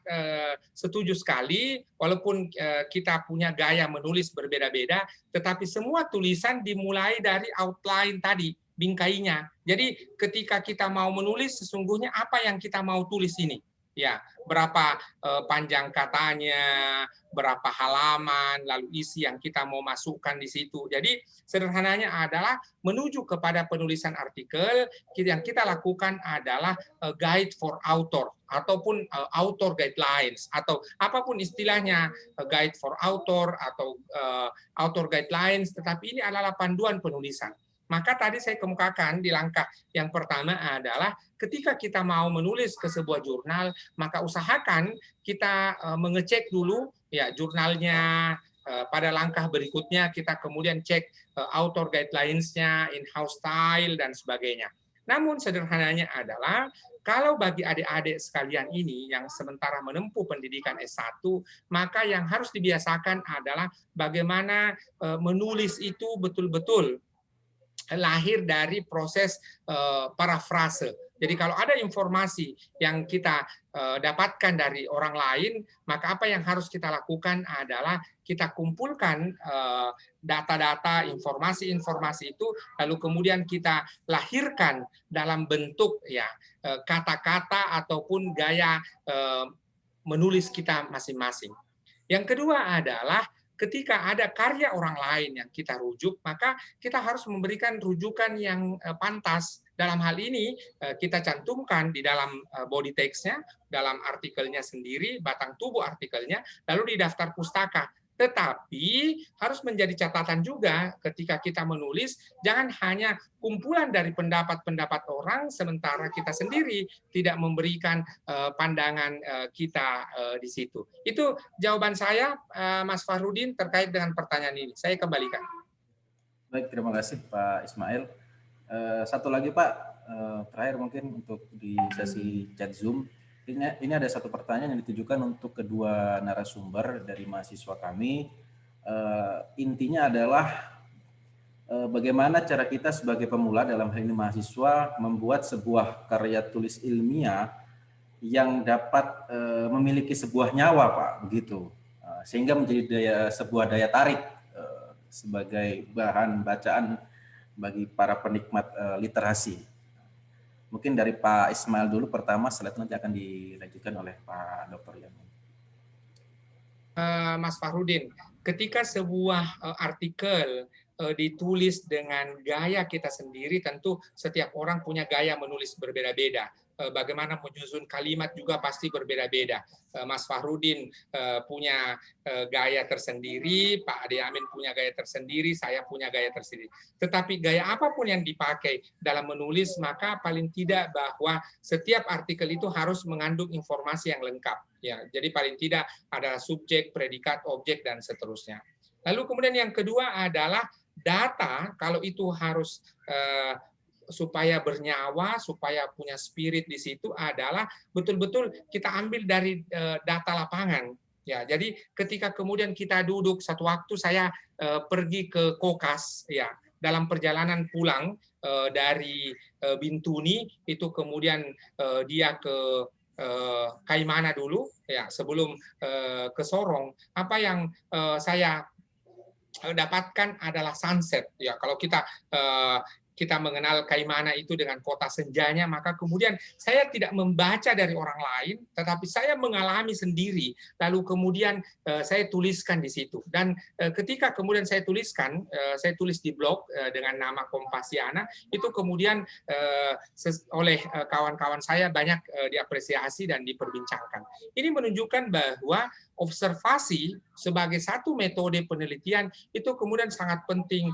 setuju sekali, walaupun kita punya gaya menulis berbeda-beda, tetapi semua tulisan dimulai dari outline tadi, bingkainya. Jadi ketika kita mau menulis, sesungguhnya apa yang kita mau tulis ini? Ya, berapa panjang katanya, berapa halaman, lalu isi yang kita mau masukkan di situ. Jadi sederhananya adalah menuju kepada penulisan artikel, yang kita lakukan adalah guide for author ataupun author guidelines atau apapun istilahnya, guide for author atau author guidelines, tetapi ini adalah panduan penulisan. Maka tadi saya kemukakan di langkah yang pertama adalah ketika kita mau menulis ke sebuah jurnal, maka usahakan kita mengecek dulu ya jurnalnya. Pada langkah berikutnya kita kemudian cek author guidelines-nya, in-house style, dan sebagainya. Namun sederhananya adalah kalau bagi adik-adik sekalian ini yang sementara menempuh pendidikan S1, maka yang harus dibiasakan adalah bagaimana menulis itu betul-betul lahir dari proses parafrase. Jadi kalau ada informasi yang kita dapatkan dari orang lain, maka apa yang harus kita lakukan adalah kita kumpulkan data-data, informasi-informasi itu, lalu kemudian kita lahirkan dalam bentuk ya kata-kata ataupun gaya menulis kita masing-masing. Yang kedua adalah ketika ada karya orang lain yang kita rujuk, maka kita harus memberikan rujukan yang pantas. Dalam hal ini, kita cantumkan di dalam body text-nya, dalam artikelnya sendiri, batang tubuh artikelnya, lalu di daftar pustaka. Tetapi harus menjadi catatan juga ketika kita menulis, jangan hanya kumpulan dari pendapat-pendapat orang, sementara kita sendiri tidak memberikan pandangan kita di situ. Itu jawaban saya, Mas Fahrudin, terkait dengan pertanyaan ini. Saya kembalikan. Baik, terima kasih Pak Ismail. Satu lagi Pak, terakhir mungkin untuk di sesi chat Zoom. Ini ada satu pertanyaan yang ditujukan untuk kedua narasumber dari mahasiswa kami. Intinya adalah bagaimana cara kita sebagai pemula, dalam hal ini mahasiswa, membuat sebuah karya tulis ilmiah yang dapat memiliki sebuah nyawa, Pak, begitu, sehingga menjadi sebuah daya tarik sebagai bahan bacaan bagi para penikmat literasi. Mungkin dari Pak Ismail dulu pertama, setelah itu nanti akan dilanjutkan oleh Pak Dr. Yamin. Mas Fahrudin, ketika sebuah artikel ditulis dengan gaya kita sendiri, tentu setiap orang punya gaya menulis berbeda-beda. Bagaimana menyusun kalimat juga pasti berbeda-beda. Mas Fahrudin punya gaya tersendiri, Pak Ade Amin punya gaya tersendiri, saya punya gaya tersendiri. Tetapi gaya apapun yang dipakai dalam menulis, maka paling tidak bahwa setiap artikel itu harus mengandung informasi yang lengkap. Ya, jadi paling tidak ada subjek, predikat, objek, dan seterusnya. Lalu kemudian yang kedua adalah data, kalau itu harus supaya bernyawa, supaya punya spirit di situ adalah betul-betul kita ambil dari data lapangan. Ya, jadi ketika kemudian kita duduk, satu waktu saya pergi ke Kokas, ya, dalam perjalanan pulang dari Bintuni, itu kemudian dia ke Kaimana dulu, ya, sebelum ke Sorong. Apa yang saya dapatkan adalah sunset. Ya, kalau kita mengenal Kaimana itu dengan kota senjanya, maka kemudian saya tidak membaca dari orang lain, tetapi saya mengalami sendiri, lalu kemudian saya tuliskan di situ. Dan ketika kemudian saya tuliskan, saya tulis di blog dengan nama Kompasiana, itu kemudian oleh kawan-kawan saya banyak diapresiasi dan diperbincangkan. Ini menunjukkan bahwa observasi sebagai satu metode penelitian itu kemudian sangat penting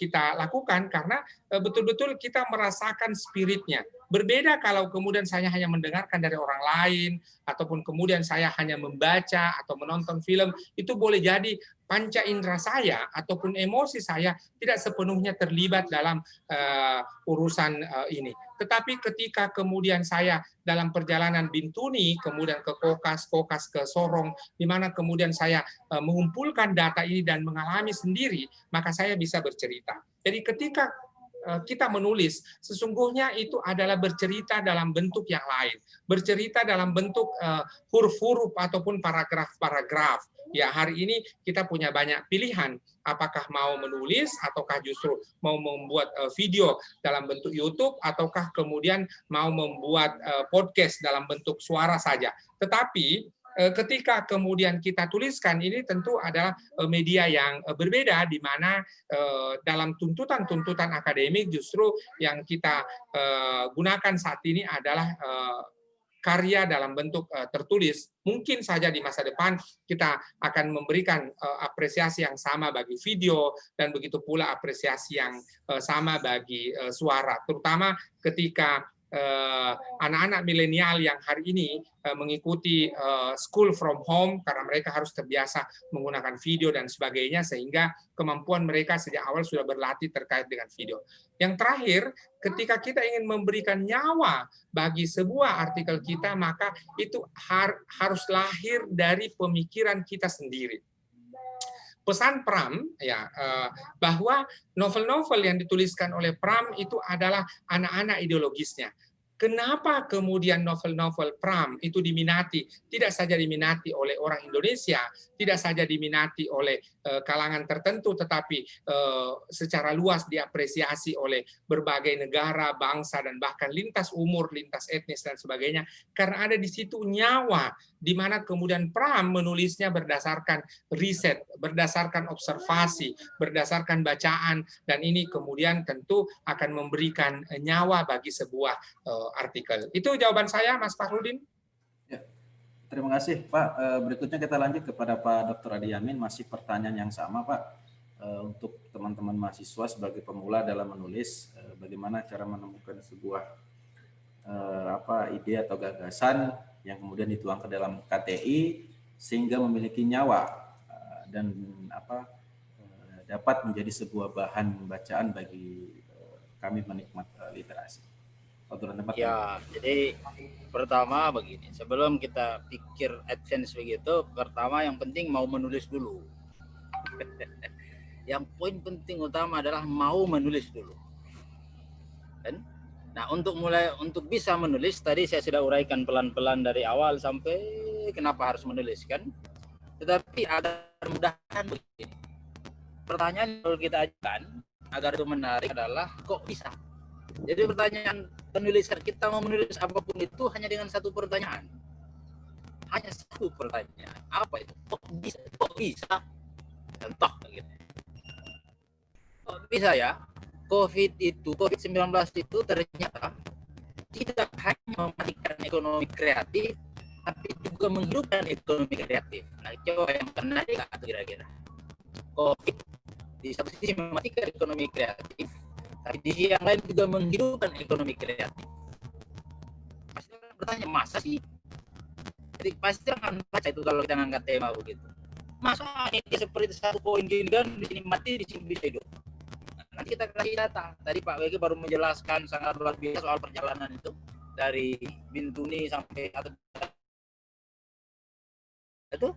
kita lakukan, karena betul-betul kita merasakan spiritnya. Berbeda kalau kemudian saya hanya mendengarkan dari orang lain, ataupun kemudian saya hanya membaca atau menonton film, itu boleh jadi panca indera saya ataupun emosi saya tidak sepenuhnya terlibat dalam urusan ini. Tetapi ketika kemudian saya dalam perjalanan Bintuni, kemudian ke Kokas ke Sorong, di mana kemudian saya mengumpulkan data ini dan mengalami sendiri, maka saya bisa bercerita. Jadi ketika kita menulis, sesungguhnya itu adalah bercerita dalam bentuk yang lain, bercerita dalam bentuk huruf-huruf ataupun paragraf-paragraf. Ya, hari ini kita punya banyak pilihan, apakah mau menulis ataukah justru mau membuat video dalam bentuk YouTube ataukah kemudian mau membuat podcast dalam bentuk suara saja. Tetapi ketika kemudian kita tuliskan, ini tentu adalah media yang berbeda, di mana dalam tuntutan-tuntutan akademik justru yang kita gunakan saat ini adalah karya dalam bentuk tertulis. Mungkin saja di masa depan kita akan memberikan apresiasi yang sama bagi video dan begitu pula apresiasi yang sama bagi suara, terutama ketika anak-anak milenial yang hari ini mengikuti school from home karena mereka harus terbiasa menggunakan video dan sebagainya, sehingga kemampuan mereka sejak awal sudah berlatih terkait dengan video. Yang terakhir, ketika kita ingin memberikan nyawa bagi sebuah artikel kita, maka itu harus lahir dari pemikiran kita sendiri. Pesan Pram ya, bahwa novel-novel yang dituliskan oleh Pram itu adalah anak-anak ideologisnya. Kenapa kemudian novel-novel Pram itu diminati? Tidak saja diminati oleh orang Indonesia, tidak saja diminati oleh kalangan tertentu, tetapi secara luas diapresiasi oleh berbagai negara, bangsa, dan bahkan lintas umur, lintas etnis, dan sebagainya. Karena ada di situ nyawa, di mana kemudian Pram menulisnya berdasarkan riset, berdasarkan observasi, berdasarkan bacaan, dan ini kemudian tentu akan memberikan nyawa bagi sebuah artikel. Itu jawaban saya, Mas Fakhrudin. Ya, terima kasih, Pak. Berikutnya kita lanjut kepada Pak Dr. Adi Yamin. Masih pertanyaan yang sama, Pak. Untuk teman-teman mahasiswa sebagai pemula dalam menulis, bagaimana cara menemukan sebuah ide atau gagasan yang kemudian dituang ke dalam KTI sehingga memiliki nyawa dan dapat menjadi sebuah bahan bacaan bagi kami penikmat literasi. Ya, jadi pertama begini, sebelum kita pikir AdSense begitu, pertama yang penting mau menulis dulu. Yang poin penting utama adalah mau menulis dulu. Kan? Nah, untuk bisa menulis, tadi saya sudah uraikan pelan-pelan dari awal sampai kenapa harus menulis, kan? Tetapi agar mudahan begini. Pertanyaan yang kita ajukan agar itu menarik adalah kok bisa? Jadi pertanyaan penulisan kita mau menulis apapun itu hanya dengan satu pertanyaan. Hanya satu pertanyaan. Apa itu? Kok bisa? Kok bisa? Contoh gitu. Kok bisa ya? COVID-19 itu ternyata tidak hanya mematikan ekonomi kreatif, tapi juga menghidupkan ekonomi kreatif. Nah, coba yang menarik kira-kira. COVID di satu sisi mematikan ekonomi kreatif, tapi di sisi yang lain juga menghidupkan ekonomi kreatif. Pasti orang bertanya, masa sih? Jadi pasti akan baca itu kalau kita ngangkat tema begitu. Masa ini seperti satu poin gini kan, di sini mati, di sini bisa hidup. Nanti kita kasih data. Tadi Pak Wege baru menjelaskan sangat luar biasa soal perjalanan itu dari Bintuni sampai itu.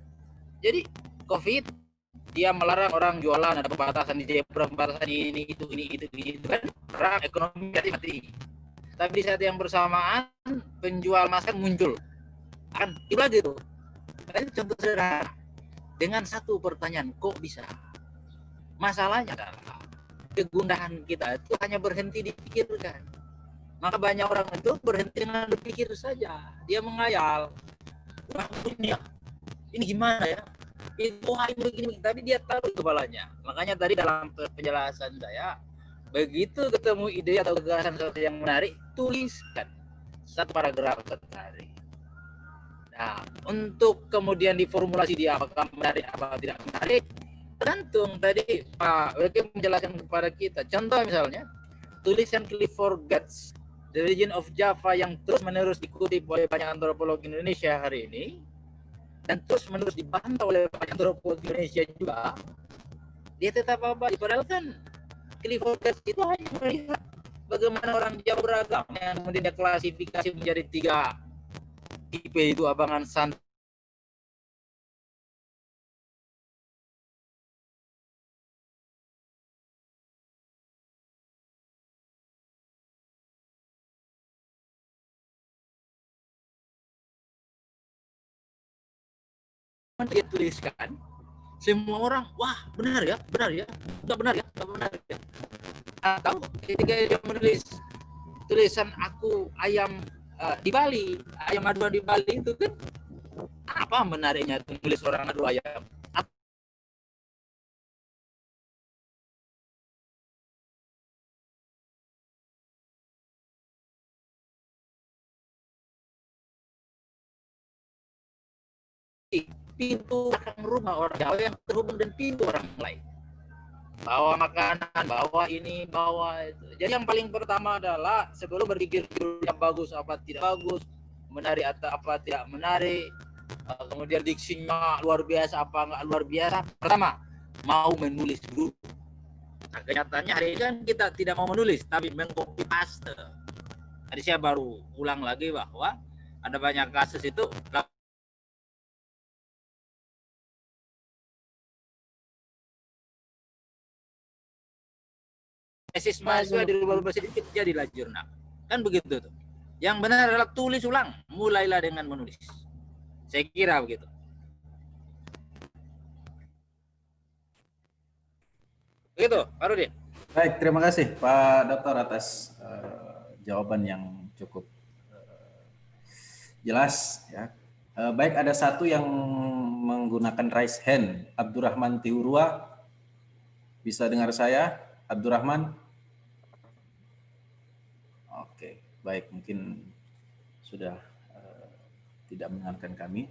Jadi COVID dia melarang orang jualan, ada pembatasan di Jepang, pembatasan ini itu kan, perang ekonomi mati. Tapi di saat yang bersamaan penjual masker muncul, kan itu lagi tuh. Ini contoh sederhana dengan satu pertanyaan, kok bisa? Masalahnya adalah kegundahan kita itu hanya berhenti dipikirkan. Maka banyak orang itu berhenti dengan berpikir saja, dia menghayal. Wah, ini gimana ya? Itu ini begini, tapi dia tahu kepalanya. Makanya tadi dalam penjelasan saya, begitu ketemu ide atau gagasan yang menarik, tuliskan satu paragraf tertarik. Nah, untuk kemudian diformulasi dia apakah menarik apa tidak menarik, tergantung tadi Pak Wege menjelaskan kepada kita. Contoh misalnya, tulisan Clifford Geertz, The Legend of Java, yang terus-menerus dikutip oleh banyak antropolog Indonesia hari ini dan terus-menerus dibantah oleh banyak antropolog Indonesia juga, dia tetap abadi. Padahal kan Clifford Geertz itu hanya melihat bagaimana orang Jawa beragam yang kemudian dia klasifikasi menjadi 3 tipe, itu abangan, santai, dia tuliskan, semua orang, wah benar ya, nggak benar ya. Atau ketika dia menulis tulisan aku ayam di Bali, ayam adu di Bali, itu kan apa menariknya tulis orang adu ayam? Pintu belakang rumah orang Jawa yang terhubung dengan pintu orang lain. Bawa makanan, bawa ini, bawa itu. Jadi yang paling pertama adalah sebelum berpikir yang bagus apa tidak bagus, menarik atau apa tidak menarik, kemudian diksinya luar biasa apa enggak luar biasa, pertama mau menulis dulu. Nah, kenyataannya hari ini kan kita tidak mau menulis tapi mengcopy paste. Tadi saya baru ulang lagi bahwa ada banyak kasus itu tesis mahasiswa dirubah-rubah sedikit jadilah jurnal. Kan begitu tuh. Yang benar adalah tulis ulang, mulailah dengan menulis. Saya kira begitu. Begitu, Pak Rudin. Baik, terima kasih Pak Dokter atas jawaban yang cukup jelas ya. Baik, ada satu yang menggunakan raise hand, Abdurrahman Tiurua. Bisa dengar saya, Abdurrahman? Oke, baik, mungkin sudah tidak mendengarkan kami.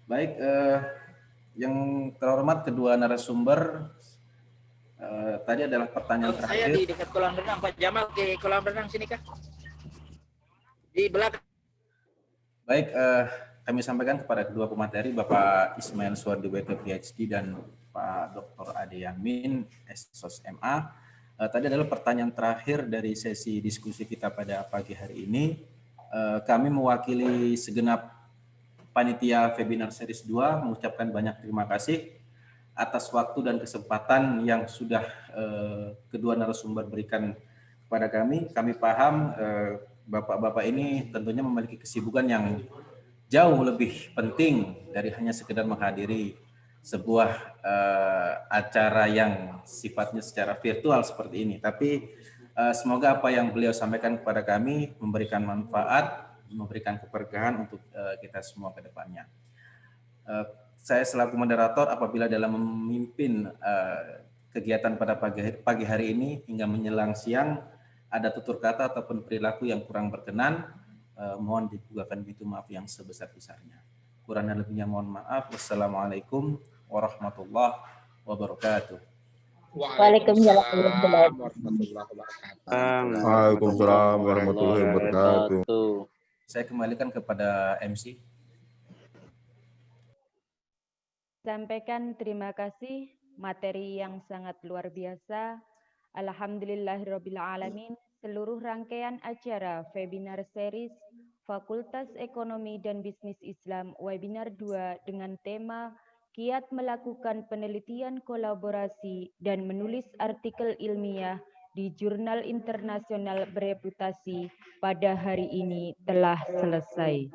Baik, yang terhormat kedua narasumber, tadi adalah pertanyaan terakhir. Saya di dekat kolam renang, Pak Jamal, ke kolam renang sini kah? Di belakang. Baik, kami sampaikan kepada kedua pemateri, Bapak Ismail Suwardiweke PhD dan Pak Dr. Ade Yamin, SSOS MA. Tadi adalah pertanyaan terakhir dari sesi diskusi kita pada pagi hari ini. Kami mewakili segenap panitia webinar series 2 mengucapkan banyak terima kasih atas waktu dan kesempatan yang sudah kedua narasumber berikan kepada kami. Kami paham Bapak-bapak ini tentunya memiliki kesibukan yang jauh lebih penting dari hanya sekedar menghadiri sebuah acara yang sifatnya secara virtual seperti ini. Tapi semoga apa yang beliau sampaikan kepada kami memberikan manfaat, memberikan keberkahan untuk kita semua ke depannya. Saya selaku moderator apabila dalam memimpin kegiatan pada pagi hari ini hingga menjelang siang ada tutur kata ataupun perilaku yang kurang berkenan, mohon dibukakan pintu maaf yang sebesar-besarnya. Kurang dan lebihnya mohon maaf. Wassalamualaikum warahmatullahi wabarakatuh. Waalaikumsalam warahmatullahi wabarakatuh. Waalaikumsalam warahmatullahi wabarakatuh. Saya kembalikan kepada MC. Sampaikan terima kasih, materi yang sangat luar biasa. Alhamdulillahirrabbilalamin, seluruh rangkaian acara webinar series Fakultas Ekonomi dan Bisnis Islam webinar 2 dengan tema Kiat melakukan penelitian kolaborasi dan menulis artikel ilmiah di jurnal internasional bereputasi pada hari ini telah selesai.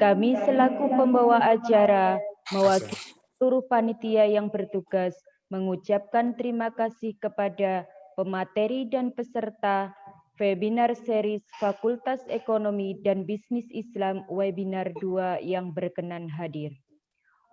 Kami selaku pembawa acara mewakili seluruh panitia yang bertugas mengucapkan terima kasih kepada pemateri dan peserta webinar series Fakultas Ekonomi dan Bisnis Islam webinar 2 yang berkenan hadir.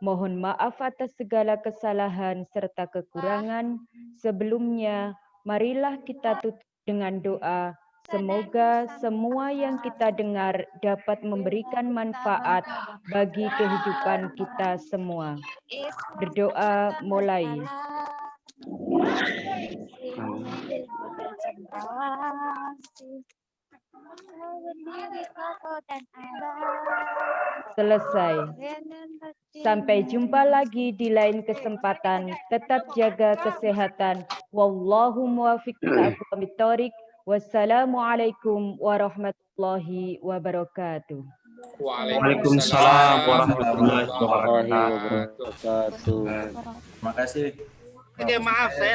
Mohon maaf atas segala kesalahan serta kekurangan. Sebelumnya, marilah kita tutup dengan doa. Semoga semua yang kita dengar dapat memberikan manfaat bagi kehidupan kita semua. Berdoa mulai. Selesai. Sampai jumpa lagi di lain kesempatan. Tetap jaga kesehatan. Wallahu muwaffiq ila aqwamit thoriq. Wassalamualaikum warahmatullahi wabarakatuh. Waalaikumsalam warahmatullahi wabarakatuh. wabarakatuh. Terima kasih. Oke, maaf saya